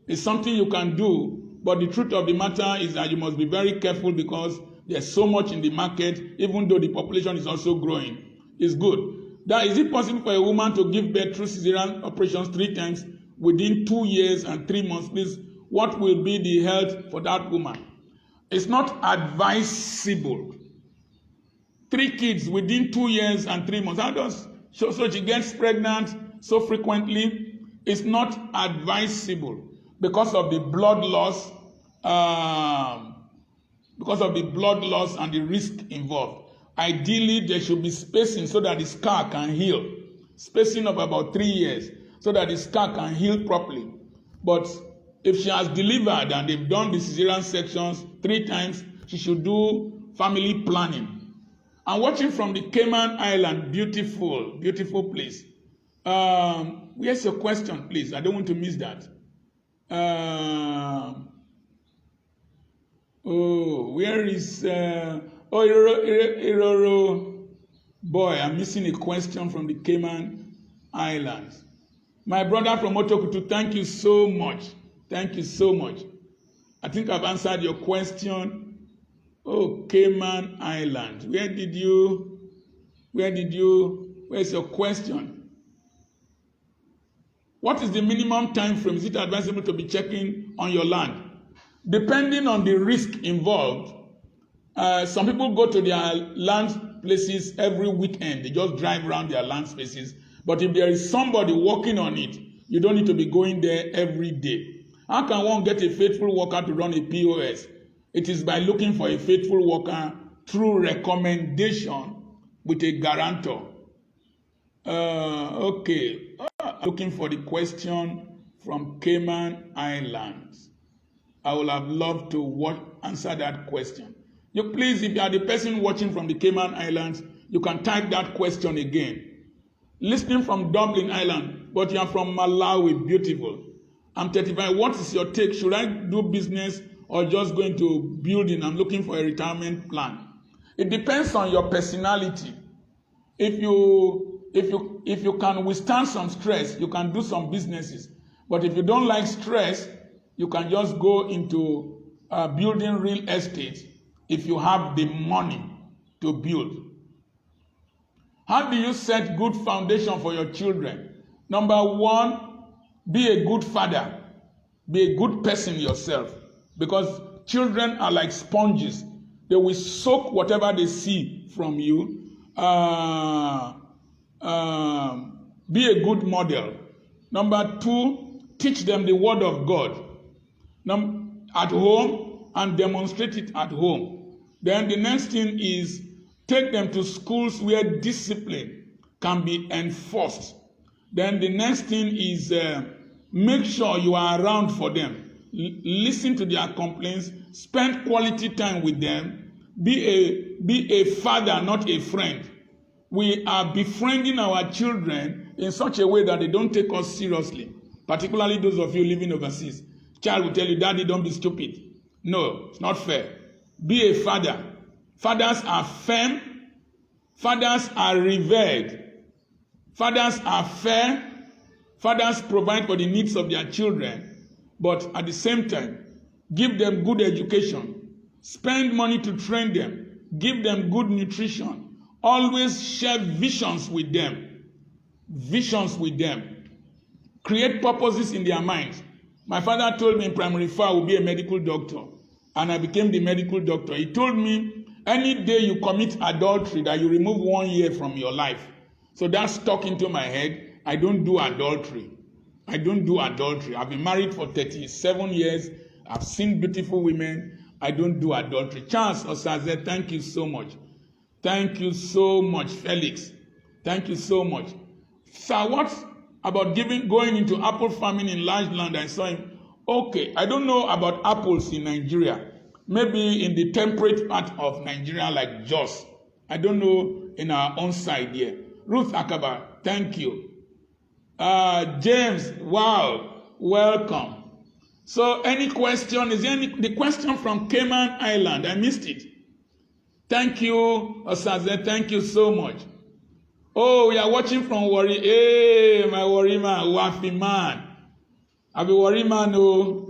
It's something you can do, but the truth of the matter is that you must be very careful because there's so much in the market, even though the population is also growing. It's good. That is it possible for a woman to give birth through cesarean operations 3 times within 2 years and 3 months? Please, what will be the health for that woman? It's not advisable. 3 kids within 2 years and 3 months. How does so she gets pregnant so frequently? It's not advisable because of the blood loss. Because of the blood loss and the risk involved. Ideally, there should be spacing so that the scar can heal. Spacing of about 3 years so that the scar can heal properly. But if she has delivered and they've done the cesarean sections 3 times, she should do family planning. I'm watching from the Cayman Island. Beautiful, beautiful place. Where's your question, please? I don't want to miss that. Where is Iroro? Boy, I'm missing a question from the Cayman Islands. My brother from Otokutu, thank you so much. Thank you so much. I think I've answered your question. Oh, Cayman Island. Where's your question? What is the minimum time frame? Is it advisable to be checking on your land? Depending on the risk involved, some people go to their land places every weekend. They just drive around their land spaces. But if there is somebody working on it, you don't need to be going there every day. How can one get a faithful worker to run a POS? It is by looking for a faithful worker through recommendation with a guarantor. Okay. Looking for the question from Cayman Islands. I would have loved to answer that question. You please, if you are the person watching from the Cayman Islands, you can type that question again. Listening from Dublin Island, but you are from Malawi. Beautiful. I'm 35. What is your take? Should I do business or just go into building? I'm looking for a retirement plan. It depends on your personality. If you can withstand some stress, you can do some businesses. But if you don't like stress, you can just go into building real estate if you have the money to build. How do you set good foundation for your children? Number 1, be a good father. Be a good person yourself. Because children are like sponges. They will soak whatever they see from you. Be a good model. Number 2, teach them the word of God at home and demonstrate it at home. Then the next thing is take them to schools where discipline can be enforced. Then the next thing is make sure you are around for them. listen to their complaints, spend quality time with them, be a father, not a friend. We are befriending our children in such a way that they don't take us seriously, particularly those of you living overseas. Child will tell you, Daddy, don't be stupid. No, it's not fair. Be a father. Fathers are firm. Fathers are revered. Fathers are fair. Fathers provide for the needs of their children, but at the same time, give them good education. Spend money to train them. Give them good nutrition. Always share visions with them. Visions with them. Create purposes in their minds. My father told me in primary 4 I would be a medical doctor, and I became the medical doctor. He told me, any day you commit adultery, that you remove 1 year from your life. So that stuck into my head. I don't do adultery. I don't do adultery. I've been married for 37 years. I've seen beautiful women. I don't do adultery. Charles Osaze, thank you so much. Thank you so much, Felix. Thank you so much. Sir, what about going into apple farming in large land? I saw him. Okay, I don't know about apples in Nigeria. Maybe in the temperate part of Nigeria like Jos. I don't know in our own side here. Ruth Akaba, thank you. James, wow, welcome. So any question? Is there the question from Cayman Island? I missed it. Thank you, Osaze. Thank you so much. Oh, we are watching from Warri. Hey, my Warri man, Wafi man. I be Warri man, oh.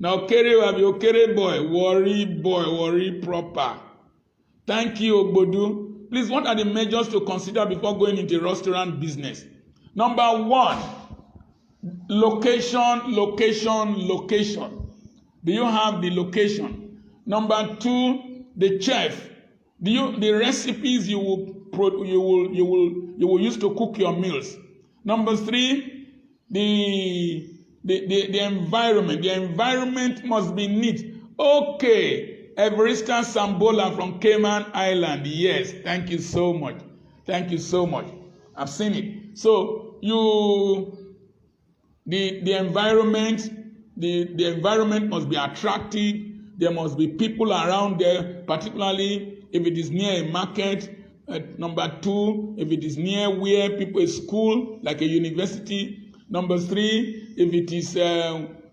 Now, Okere, I be Okere boy, Warri proper. Thank you, Ogbodu. Please, what are the measures to consider before going into restaurant business? Number 1, location. Do you have the location? Number 2, the chef. The recipes you will use to cook your meals. Number 3, the environment. The environment must be neat. Okay, Everista Sambola from Cayman Island. Yes, thank you so much. Thank you so much. I've seen it. So the environment must be attractive. There must be people around there, particularly if it is near a market. Number 2, if it is near where people, a school like a university. Number 3, if it is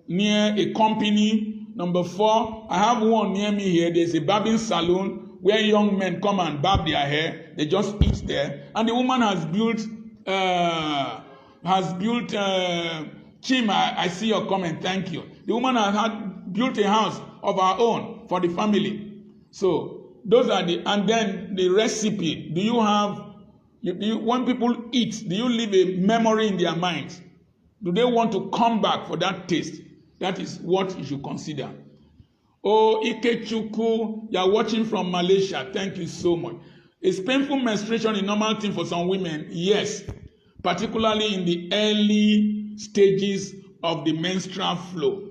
near a company. Number 4, I have one near me here. There's a barbing salon where young men come and barb their hair. They just eat there, and the woman has built. Chima, I see your comment. Thank you. The woman has built a house of her own for the family. So those are and then the recipe. Do you have? When people eat, do you leave a memory in their minds? Do they want to come back for that taste? That is what you should consider. Oh, Ikechukwu, you are watching from Malaysia. Thank you so much. Is painful menstruation a normal thing for some women? Yes, particularly in the early stages of the menstrual flow.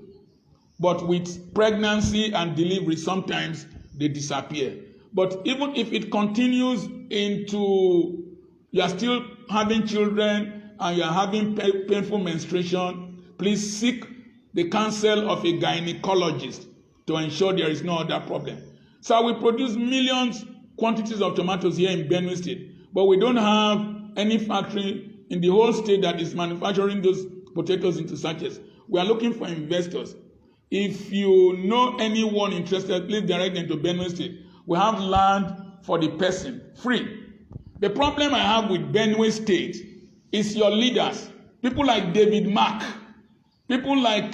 But with pregnancy and delivery, sometimes they disappear. But even if it continues into, you are still having children and you are having painful menstruation, please seek the counsel of a gynecologist to ensure there is no other problem. So we produce millions quantities of tomatoes here in Benue State, but we don't have any factory in the whole state that is manufacturing those potatoes into sachets. We are looking for investors. If you know anyone interested, please direct them to Benue State. We have land for the person, free. The problem I have with Benue State is your leaders, people like David Mark, people like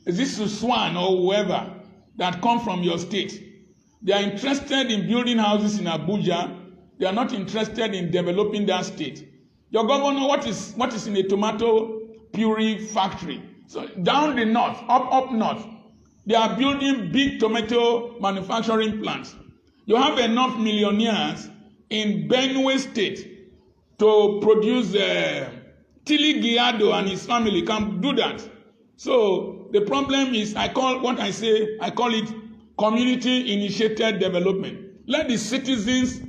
Swan or whoever that come from your state. They are interested in building houses in Abuja. They are not interested in developing that state. Your governor, what is in a tomato puree factory? So down the north, up north, they are building big tomato manufacturing plants. You have enough millionaires in Benue State to produce Tilly Giado and his family can do that. So the problem is, I call it community-initiated development. Let the citizens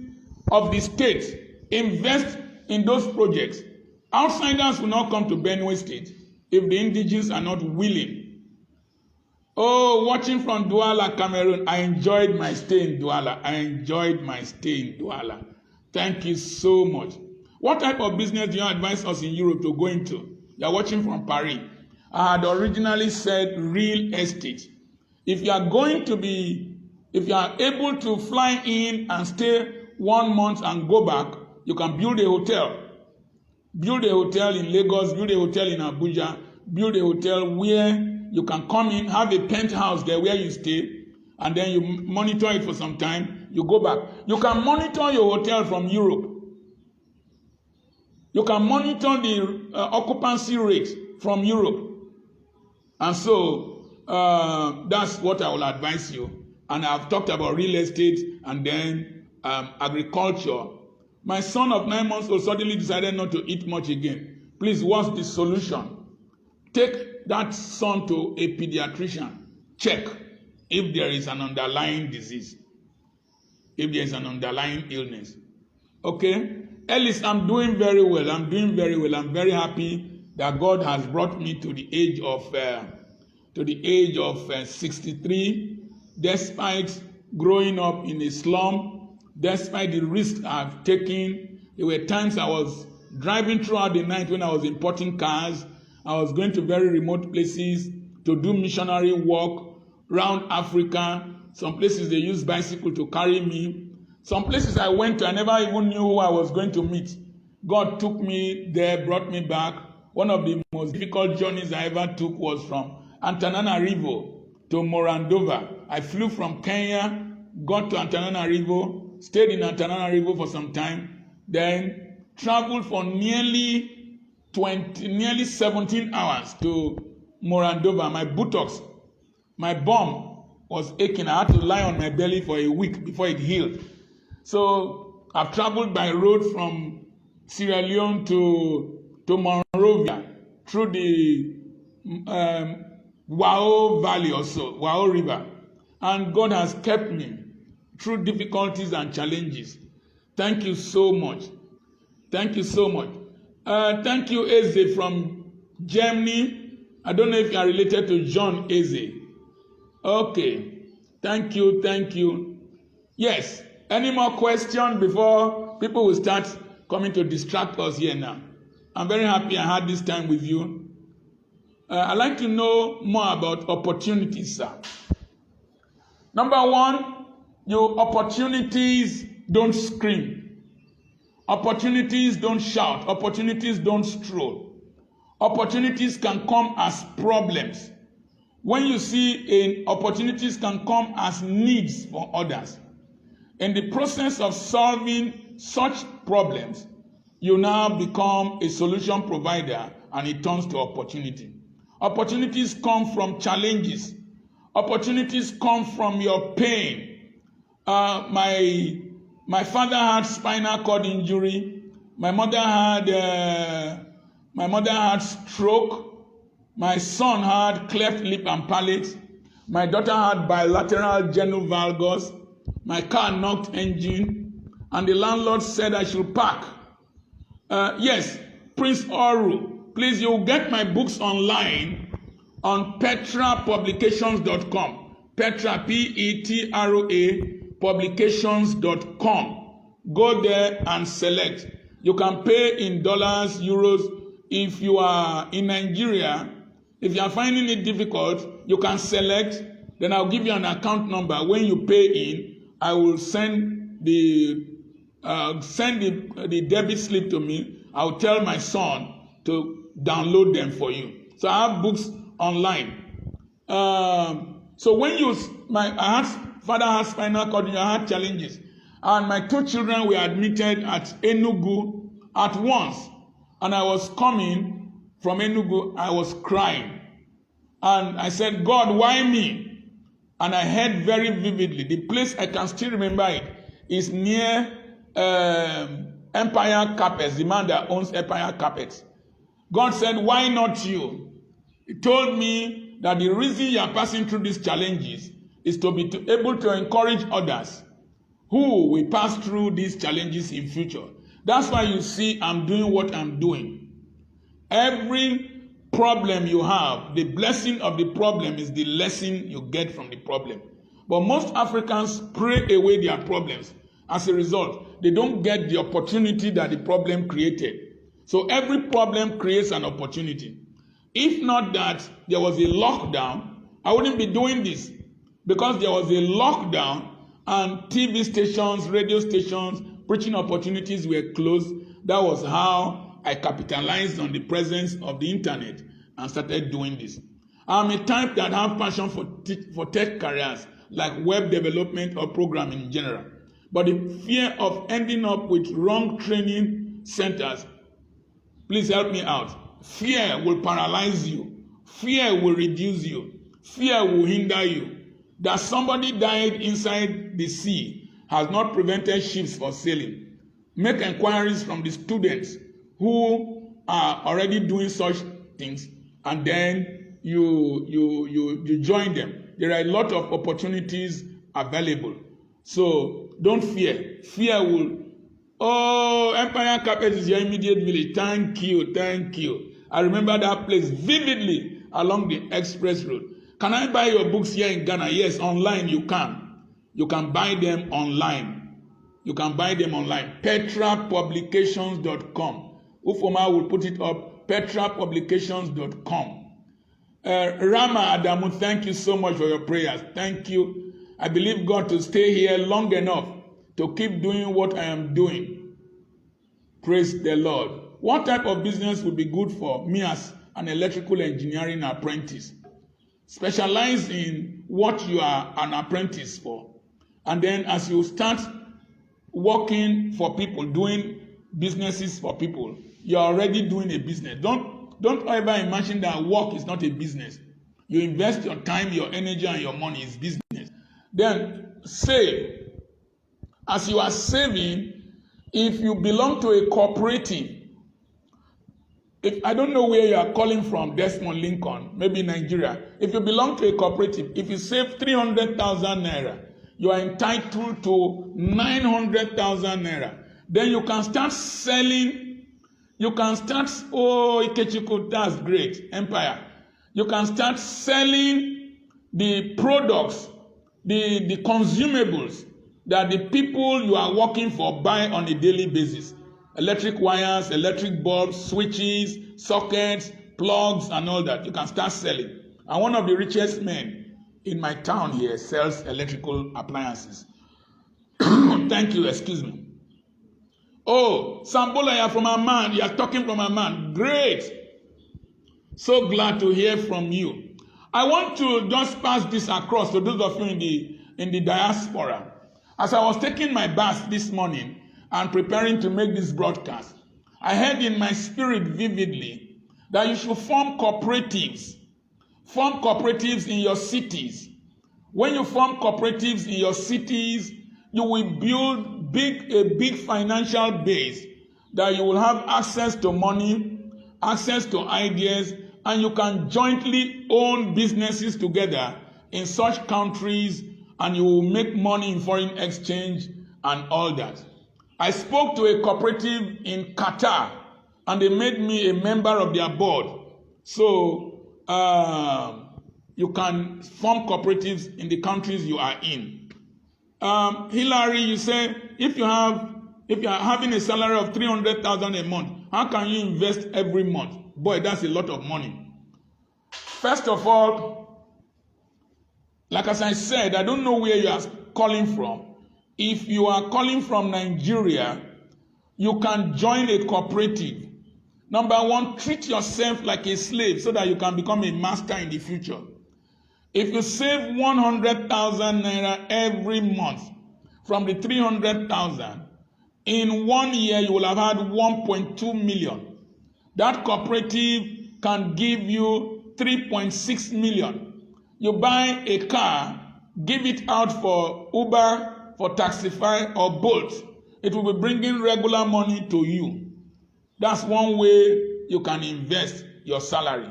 of the state invest in those projects. Outsiders will not come to Benue State. if the indigenes are not willing. Oh, watching from Douala, Cameroon, I enjoyed my stay in Douala. Thank you so much. What type of business do you advise us in Europe to go into? You are watching from Paris. I had originally said real estate. If you are able to fly in and stay 1 month and go back, you can build a hotel. Build a hotel in Lagos, build a hotel in Abuja, build a hotel where you can come in, have a penthouse there where you stay, and then you monitor it for some time, you go back. You can monitor your hotel from Europe. You can monitor the occupancy rate from Europe. And so that's what I will advise you. And I've talked about real estate and then agriculture. My son of 9 months old suddenly decided not to eat much again. Please, what's the solution? Take that son to a pediatrician. Check if there is an underlying disease, if there is an underlying illness. Okay? Ellis, I'm doing very well. I'm very happy that God has brought me to the age of 63, despite growing up in a slum, despite the risks I've taken. There were times I was driving throughout the night when I was importing cars. I was going to very remote places to do missionary work around Africa. Some places they used bicycle to carry me. Some places I went to, I never even knew who I was going to meet. God took me there, brought me back. One of the most difficult journeys I ever took was from Antananarivo to Morandova. I flew from Kenya, got to Antananarivo, stayed in Antananarivo for some time, then traveled for nearly 17 hours to Morandova. My buttocks, my bum was aching. I had to lie on my belly for a week before it healed. So I've traveled by road from Sierra Leone to Monrovia through the Wao Valley also, Wao River. And God has kept me through difficulties and challenges. Thank you so much. Thank you so much. Thank you, Eze from Germany. I don't know if you are related to John Eze. Okay. Thank you. Yes. Any more questions before people will start coming to distract us here now? I'm very happy I had this time with you. I'd like to know more about opportunities, sir. Number one, your opportunities don't scream. Opportunities don't shout. Opportunities don't stroll. Opportunities can come as problems. When you see opportunities can come as needs for others. In the process of solving such problems, you now become a solution provider and it turns to opportunity. Opportunities come from challenges. Opportunities come from your pain. My father had spinal cord injury. My mother had stroke. My son had cleft lip and palate. My daughter had bilateral genu valgus. My car knocked engine, and the landlord said I should park. Yes, Prince Oru, please, you'll get my books online on petrapublications.com. Petra, P-E-T-R-O-A, publications.com. Go there and select. You can pay in dollars, euros. If you are in Nigeria, if you are finding it difficult, you can select. Then I'll give you an account number. When you pay in, I will send the debit slip to me. I'll tell my son to download them for you. So I have books online. So when father had spinal cord injury, I had challenges, and my 2 children were admitted at Enugu at once. And I was coming from Enugu, I was crying, and I said, God, why me? And I heard very vividly. The place, I can still remember it, is near Empire Carpets, the man that owns Empire Carpets. God said, why not you? He told me that the reason you are passing through these challenges is to be able to encourage others who will pass through these challenges in future. That's why you see I'm doing what I'm doing. Every problem you have, the blessing of the problem is the lesson you get from the problem. But most Africans pray away their problems. As a result, they don't get the opportunity that the problem created. So every problem creates an opportunity. If not that there was a lockdown, I wouldn't be doing this. Because there was a lockdown and TV stations, radio stations, preaching opportunities were closed. That was how I capitalized on the presence of the internet and started doing this. I'm a type that have passion for tech careers like web development or programming in general. But the fear of ending up with wrong training centers, please help me out. Fear will paralyze you. Fear will reduce you. Fear will hinder you. That somebody died inside the sea has not prevented ships from sailing. Make inquiries from the students who are already doing such things, and then you join them. There are a lot of opportunities available. So don't fear. Fear will, oh, Empire Carpet is your immediate village. Thank you, thank you. I remember that place vividly along the express road. Can I buy your books here in Ghana? Yes, online you can. You can buy them online. You can buy them online. petrapublications.com. Ufoma will put it up. petrapublications.com. Rama Adamu, thank you so much for your prayers. Thank you. I believe God to stay here long enough to keep doing what I am doing. Praise the Lord. What type of business would be good for me as an electrical engineering apprentice? Specialize in what you are an apprentice for. And then as you start working for people, doing businesses for people, you're already doing a business. Don't ever imagine that work is not a business. You invest your time, your energy, and your money is business. Then save. As you are saving, if you belong to a cooperative, I don't know where you are calling from, Desmond Lincoln, maybe Nigeria. If you belong to a cooperative, if you save 300,000 naira, you are entitled to 900,000 naira. Then you can start selling. You can start, oh, Ikechukwu, that's great, Empire. You can start selling the products, the consumables that the people you are working for buy on a daily basis. Electric wires, electric bulbs, switches, sockets, plugs, and all that. You can start selling. And one of the richest men in my town here sells electrical appliances. Thank you, excuse me. Oh, Sambola, you are from Amman. You are talking from Amman. Great. So glad to hear from you. I want to just pass this across to those of you in the diaspora. As I was taking my bath this morning and preparing to make this broadcast, I heard in my spirit vividly that you should form cooperatives. Form cooperatives in your cities. When you form cooperatives in your cities, you will build a big financial base that you will have access to money, access to ideas, and you can jointly own businesses together in such countries, and you will make money in foreign exchange and all that. I spoke to a cooperative in Qatar, and they made me a member of their board. So you can form cooperatives in the countries you are in. Hillary, you say if you are having a salary of 300,000 a month, how can you invest every month? Boy, that's a lot of money. First of all, like as I said, I don't know where you are calling from. If you are calling from Nigeria, you can join a cooperative. Number one, treat yourself like a slave so that you can become a master in the future. If you save 100,000 naira every month from the 300,000, in 1 year you will have had 1.2 million. That cooperative can give you 3.6 million. You buy a car, give it out for Uber, for Taxify or Bolt. It will be bringing regular money to you. That's one way you can invest your salary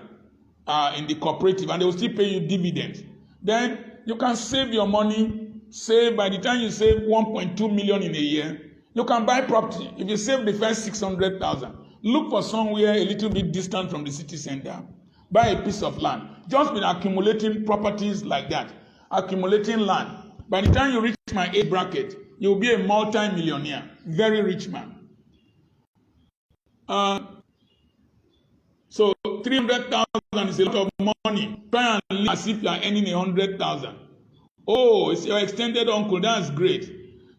in the cooperative, and they will still pay you dividends. Then you can save your money. Save, by the time you save 1.2 million in a year, you can buy property. If you save the first 600,000, look for somewhere a little bit distant from the city center buy a piece of land. Just been accumulating properties like that, accumulating land. By the time you reach my age bracket, you'll be a multi-millionaire, very rich man. So 300,000 is a lot of money. Try and live as if you are earning 100,000. Oh, it's your extended uncle. That's great.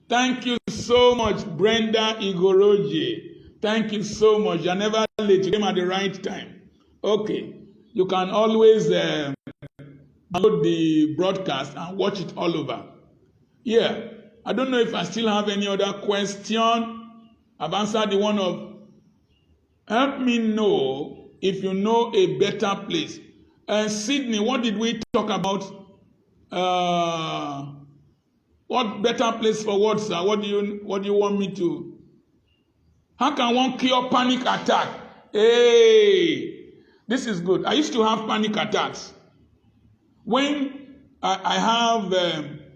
Thank you so much, Brenda Igoroje. Thank you so much. You're never late. You came at the right time. Okay. You can always download the broadcast and watch it all over. Yeah. I don't know if I still have any other question. I've answered the one of help me know if you know a better place. Sydney, what did we talk about? What better place for what, sir? What do you want me to? How can one cure panic attack? Hey, this is good. I used to have panic attacks when I have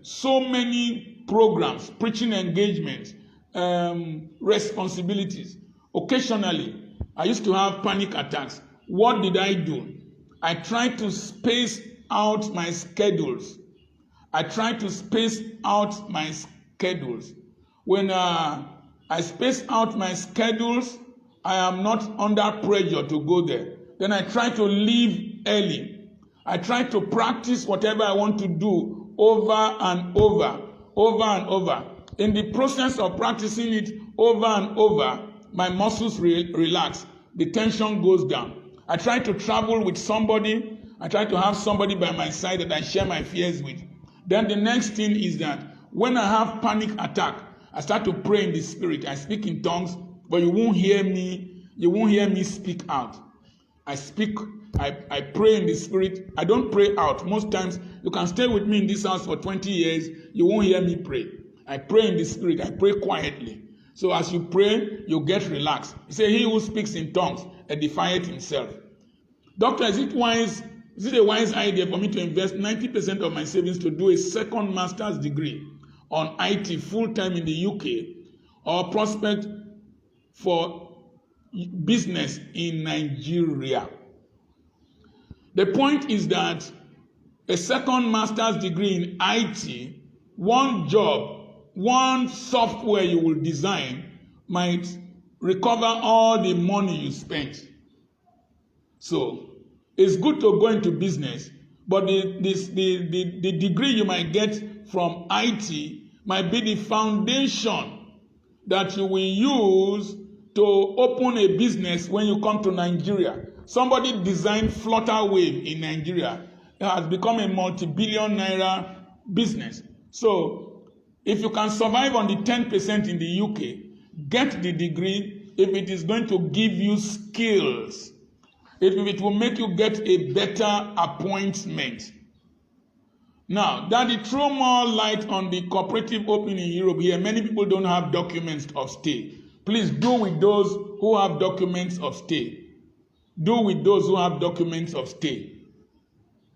so many programs, preaching engagements, responsibilities. Occasionally, I used to have panic attacks. What did I do? I tried to space out my schedules. When I space out my schedules, I am not under pressure to go there. Then I try to leave early. I try to practice whatever I want to do over and over. In the process of practicing it over and over, my muscles relax. The tension goes down. I try to travel with somebody. I try to have somebody by my side that I share my fears with. Then the next thing is that when I have panic attack, I start to pray in the spirit. I speak in tongues, but you won't hear me. You won't hear me speak out. I pray in the spirit. I don't pray out. Most times, you can stay with me in this house for 20 years. You won't hear me pray. I pray in the spirit. I pray quietly. So as you pray, you get relaxed. You say, he who speaks in tongues edifieth himself. Doctor, is it a wise idea for me to invest 90% of my savings to do a second master's degree on IT full-time in the UK or prospect for business in Nigeria? The point is that a second master's degree in IT, one job, one software you will design might recover all the money you spent. So it's good to go into business, but the degree you might get from IT might be the foundation that you will use to open a business when you come to Nigeria. Somebody designed Flutterwave in Nigeria. It has become a multi-billion naira business. So if you can survive on the 10% in the UK, get the degree if it is going to give you skills. If it will make you get a better appointment. Now, Daddy, throw more light on the cooperative opening in Europe. Here, many people don't have documents of stay. Please do with those who have documents of stay. Do with those who have documents of stay.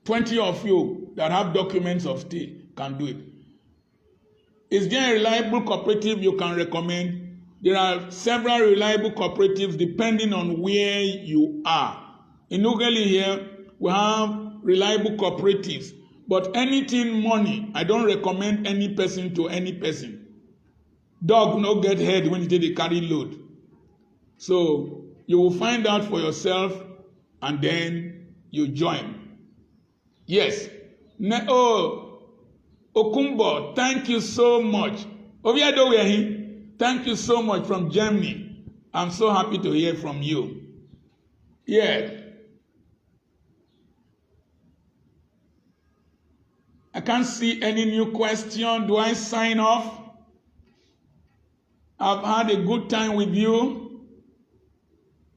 20 of you that have documents of stay can do it. Is there a reliable cooperative you can recommend? There are several reliable cooperatives depending on where you are. In Ughelli here, we have reliable cooperatives. But anything money, I don't recommend any person to any person. Dog no get head when they carry load. So you will find out for yourself and then you join. Yes. Okumbo, thank you so much. Oviedo Wehi, thank you so much from Germany. I'm so happy to hear from you. Yeah. I can't see any new question. Do I sign off? I've had a good time with you.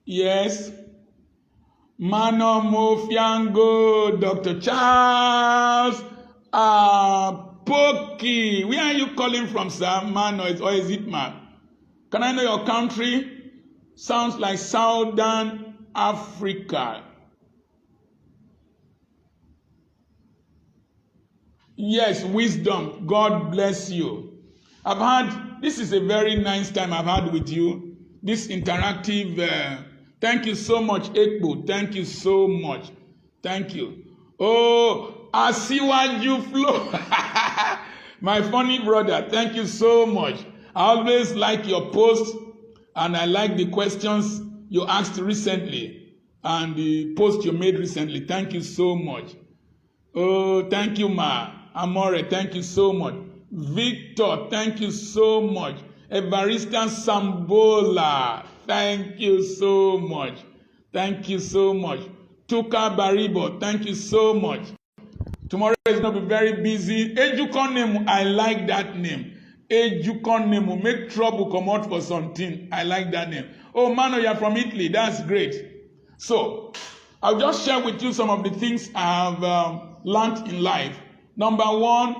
Yes. Mano Mofiango, Dr. Charles Apoki. Where are you calling from, sir? Mano, or is it man? Can I know your country? Sounds like Southern Africa. Yes, wisdom. God bless you. This is a very nice time I've had with you. This interactive, thank you so much, Ekbo. Thank you so much. Thank you. Oh, Asiwaju Flow. My funny brother, thank you so much. I always like your posts, and I like the questions you asked recently and the post you made recently. Thank you so much. Oh, thank you, Ma. Amore, thank you so much. Victor, thank you so much. Evarista Sambola, thank you so much. Thank you so much. Tuka Baribo, thank you so much. Tomorrow is going to be very busy. Ejukon I like that name. Ejukon make trouble come out for something. I like that name. Oh, Mano, you're from Italy. That's great. So, I'll just share with you some of the things I have learned in life. Number one,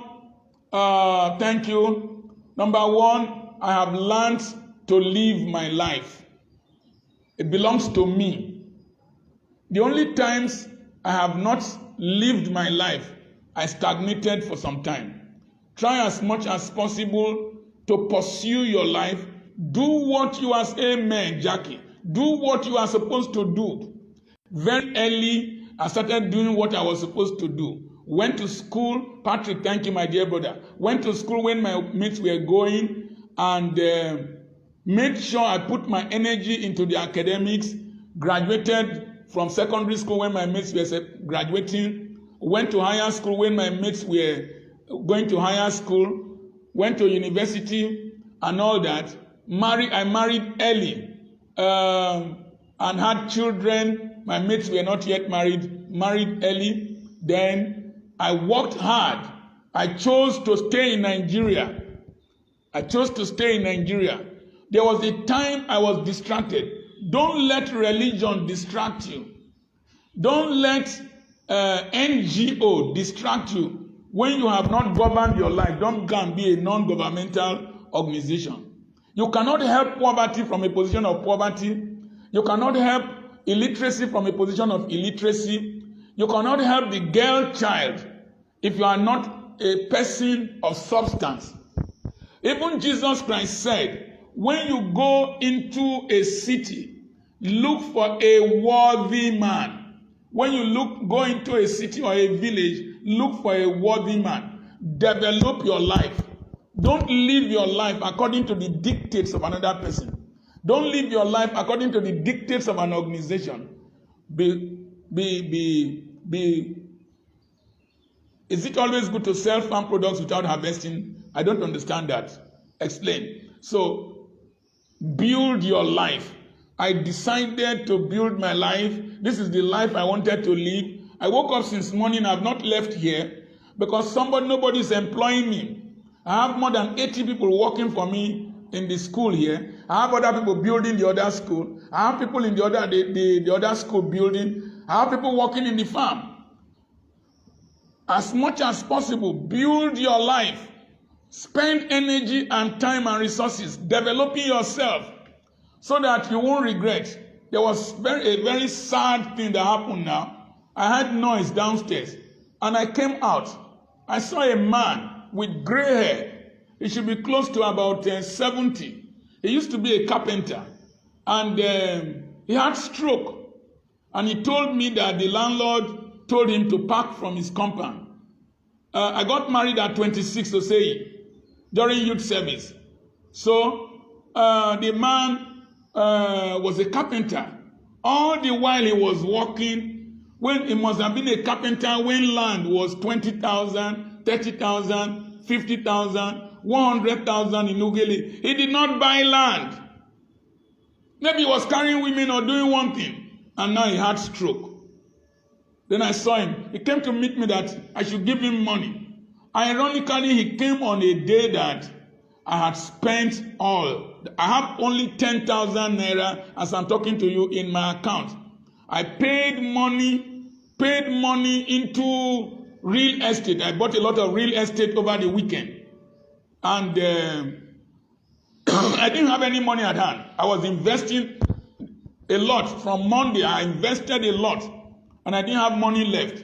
thank you. Number one, I have learned to live my life. It belongs to me. The only times I have not lived my life, I stagnated for some time. Try as much as possible to pursue your life. Do what you are, amen, Jackie. Do what you are supposed to do. Very early, I started doing what I was supposed to do. Went to school. Patrick, thank you, my dear brother. Went to school when my mates were going and made sure I put my energy into the academics. Graduated from secondary school when my mates were graduating. Went to higher school when my mates were going to higher school. Went to university and all that. I married early and had children. My mates were not yet married. Married early. Then I worked hard. I chose to stay in Nigeria. There was a time I was distracted. Don't let religion distract you. Don't let NGO distract you. When you have not governed your life, don't go and be a non-governmental organization. You cannot help poverty from a position of poverty. You cannot help illiteracy from a position of illiteracy. You cannot help the girl child if you are not a person of substance. Even Jesus Christ said, when you go into a city, look for a worthy man. When you go into a city or a village, look for a worthy man. Develop your life. Don't live your life according to the dictates of another person. Don't live your life according to the dictates of an organization. Is it always good to sell farm products without harvesting? I don't understand that. Explain. So, build your life. I decided to build my life. This is the life I wanted to live. I woke up since morning. I have not left here because nobody is employing me. I have more than 80 people working for me in the school here. I have other people building the other school. I have people in the other school building. I have people working in the farm. As much as possible, build your life. Spend energy and time and resources developing yourself so that you won't regret. There was a very sad thing that happened now. I heard noise downstairs and I came out. I saw a man with gray hair. He should be close to about 70. He used to be a carpenter and he had stroke. And he told me that the landlord told him to park from his compound. I got married at 26 to say during youth service. So the man was a carpenter. All the while he was working, when he must have been a carpenter when land was 20,000, 30,000, 50,000, 100,000 in Ugele. He did not buy land. Maybe he was carrying women or doing one thing, and now he had stroke. Then I saw him. He came to meet me that I should give him money. Ironically, he came on a day that I had spent all. I have only 10,000 naira as I'm talking to you in my account. I paid money into real estate. I bought a lot of real estate over the weekend. And I didn't have any money at hand. I was investing a lot. From Monday, I invested a lot. And I didn't have money left.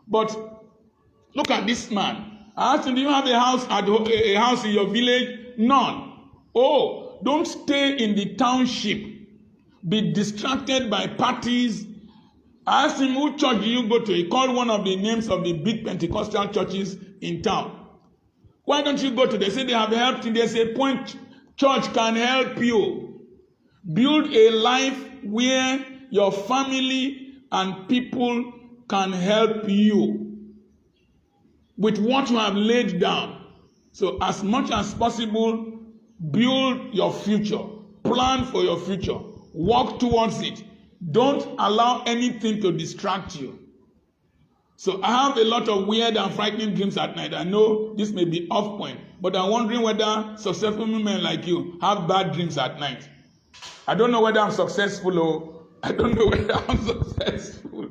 But look at this man. I asked him, do you have a house in your village? None. Oh, don't stay in the township. Be distracted by parties. I asked him, which church do you go to? He called one of the names of the big Pentecostal churches in town. Why don't you go to? They say they have helped you. They say Point Church can help you. Build a life where your family and people can help you with what you have laid down. So as much as possible, build your future. Plan for your future. Work towards it. Don't allow anything to distract you. So I have a lot of weird and frightening dreams at night. I know this may be off point, but I'm wondering whether successful women like you have bad dreams at night. I don't know whether I'm successful or I don't know whether I'm successful.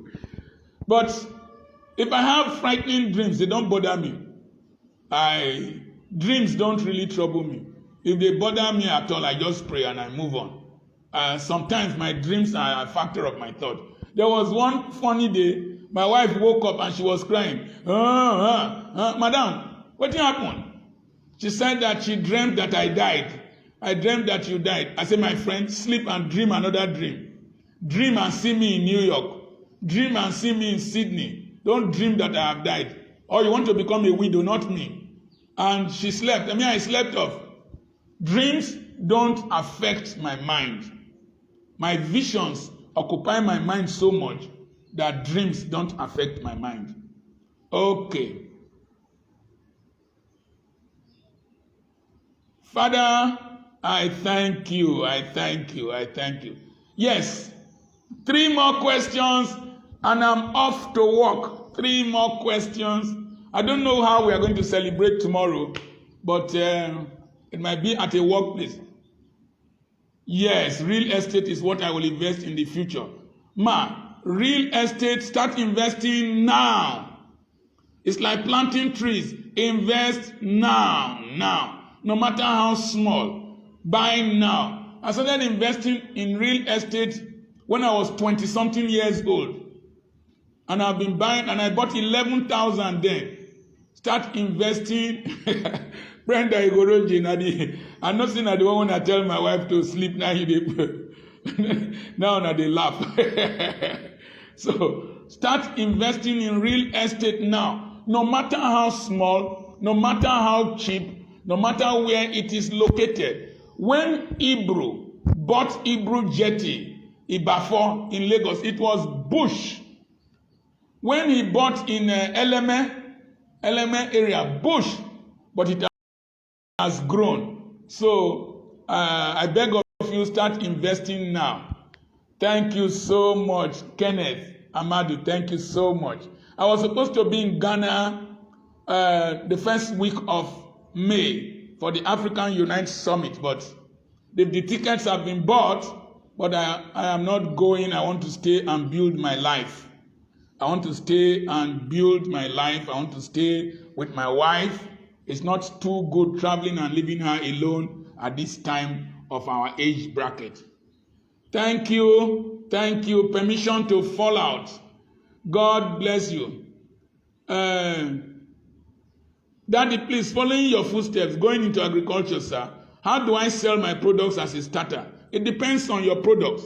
But if I have frightening dreams, they don't bother me. Dreams don't really trouble me. If they bother me at all, I just pray and I move on. Sometimes my dreams are a factor of my thought. There was one funny day, my wife woke up and she was crying. Madam, what happened? She said that she dreamt that I died. I dreamt that you died. I said, my friend, sleep and dream another dream. Dream and see me in New York. Dream and see me in Sydney. Don't dream that I have died. Or you want to become a widow, not me. And she slept. I slept off. Dreams don't affect my mind. My visions occupy my mind so much that dreams don't affect my mind. Okay. Father, I thank you. I thank you. I thank you. Yes. 3 more questions and I'm off to work. 3 more questions. I don't know how we are going to celebrate tomorrow, but it might be at a workplace. Yes, real estate is what I will invest in the future. Real estate, start investing now. It's like planting trees. Invest now. No matter how small. Buy now. I started investing in real estate when I was 20-something years old. And I've been buying, and I bought 11,000 then. Start investing. Brenda Igoroji, I'm not saying I don't want to tell my wife to sleep now. Now they laugh. So start investing in real estate now. No matter how small, no matter how cheap, no matter where it is located. When Ibru bought Ibru Jetty, Ibafo in Lagos, it was bush. When he bought in Eleme area, bush, but it has grown. So I beg of you, start investing now. Thank you so much, Kenneth Amadu. Thank you so much. I was supposed to be in Ghana the first week of May for the African Unite Summit, but the tickets have been bought, but I am not going. I want to stay and build my life. I want to stay and build my life. I want to stay with my wife. It's not too good traveling and leaving her alone at this time of our age bracket. Thank you. Thank you. Permission to fall out. God bless you. Daddy, please, following your footsteps, going into agriculture, sir. How do I sell my products as a starter? It depends on your products.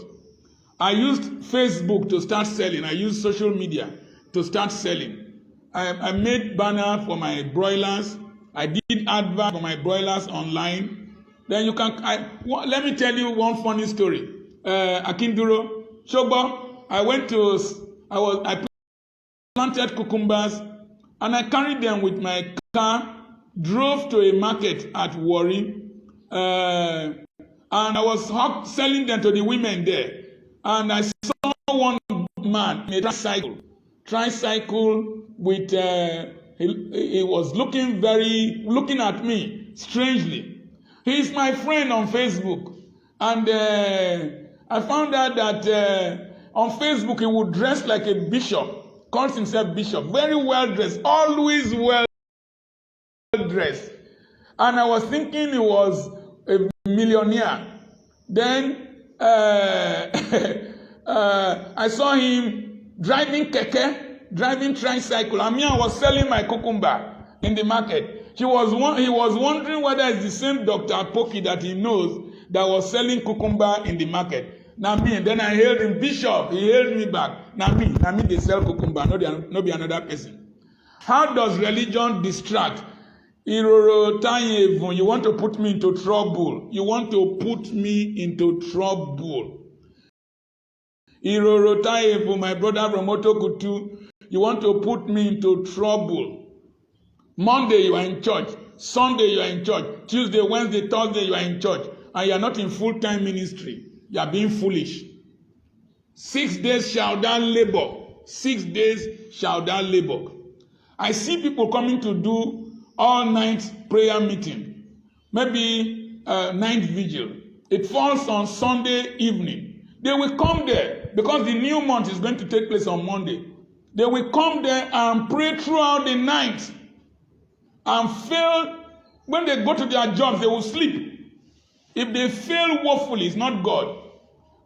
I used Facebook to start selling. I used social media to start selling. I made banner for my broilers. I did advert for my broilers online. Then you can. Let me tell you one funny story. Akinduro, Shogbo. I planted cucumbers and I carried them with my car, drove to a market at Warri, and I was selling them to the women there. And I saw one man in a tricycle with, he was looking at me strangely. He's my friend on Facebook. And I found out that on Facebook he would dress like a bishop, calls himself bishop, very well dressed, always well dressed. And I was thinking he was a millionaire. Then I saw him driving keke, driving tricycle. And me, I was selling my cucumber in the market. He was wondering whether it's the same Dr. Apoki that he knows that was selling cucumber in the market. Na me. Then I hailed him, Bishop. He hailed me back. Na me. They sell cucumber. No be another person. How does religion distract? You want to put me into trouble. You want to put me into trouble. My brother from Otokutu, you want to put me into trouble. Monday you are in church. Sunday you are in church. Tuesday, Wednesday, Thursday you are in church. And you are not in full-time ministry. You are being foolish. 6 days shall thou labor. 6 days shall thou labor. I see people coming to do all-night prayer meeting. Maybe night vigil. It falls on Sunday evening. They will come there because the new month is going to take place on Monday. They will come there and pray throughout the night and fail. When they go to their jobs, they will sleep. If they fail woefully, it's not God.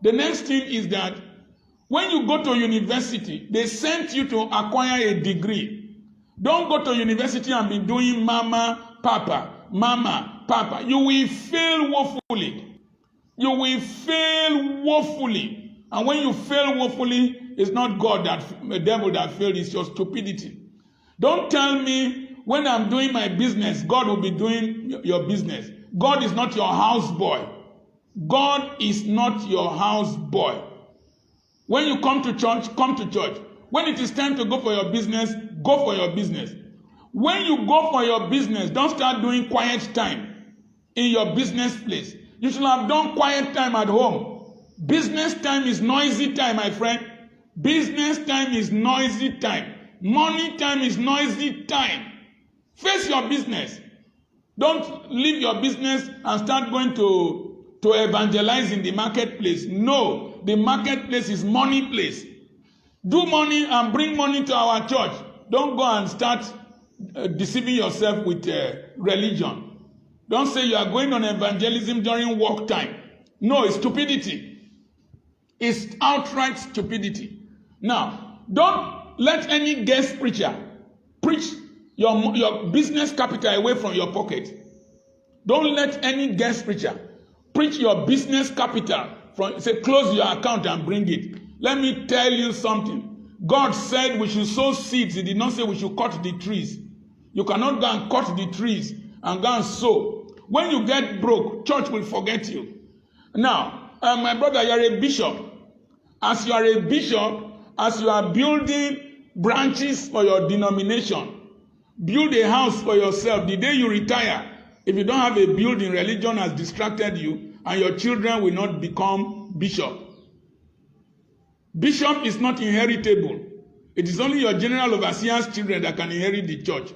The next thing is that when you go to university, they sent you to acquire a degree. Don't go to university and be doing mama, papa. You will fail woefully. You will fail woefully. And when you fail woefully, it's not God the devil that failed, it's your stupidity. Don't tell me when I'm doing my business, God will be doing your business. God is not your houseboy. God is not your houseboy. When you come to church, come to church. When it is time to go for your business, go for your business. When you go for your business, don't start doing quiet time in your business place. You should have done quiet time at home. Business time is noisy time, my friend. Business time is noisy time. Money time is noisy time. Face your business. Don't leave your business and start going to evangelize in the marketplace. No, the marketplace is money place. Do money and bring money to our church. Don't go and start deceiving yourself with religion. Don't say you are going on evangelism during work time. No, it's stupidity. It's outright stupidity. Now, don't let any guest preacher preach your business capital away from your pocket. Don't let any guest preacher preach your business capital from, say, close your account and bring it. Let me tell you something. God said we should sow seeds. He did not say we should cut the trees. You cannot go and cut the trees and go and sow. When you get broke, church will forget you. Now, my brother, you are a bishop. As you are a bishop, as you are building branches for your denomination, build a house for yourself. The day you retire, if you don't have a building, religion has distracted you, and your children will not become bishop. Bishop is not inheritable. It is only your general overseer's children that can inherit the church.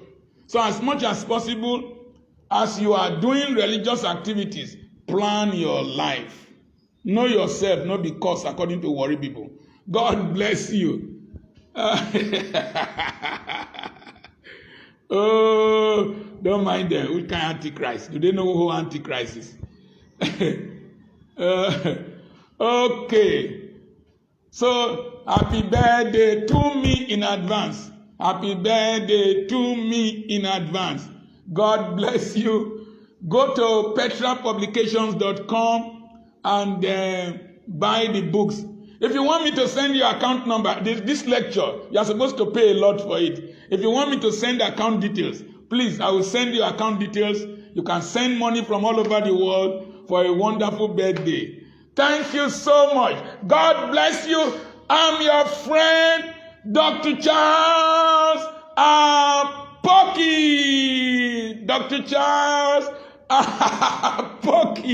So as much as possible, as you are doing religious activities, plan your life. Know yourself, not because according to worry people. God bless you. Oh, don't mind them. Which kind of Antichrist? Do they know who Antichrist is? Okay. So, happy birthday to me in advance. Happy birthday to me in advance. God bless you. Go to petrapublications.com and buy the books. If you want me to send you account number, this lecture, you are supposed to pay a lot for it. If you want me to send account details, please, I will send you account details. You can send money from all over the world for a wonderful birthday. Thank you so much. God bless you. I'm your friend, Dr. Charles Apoki. Dr. Charles Apoki.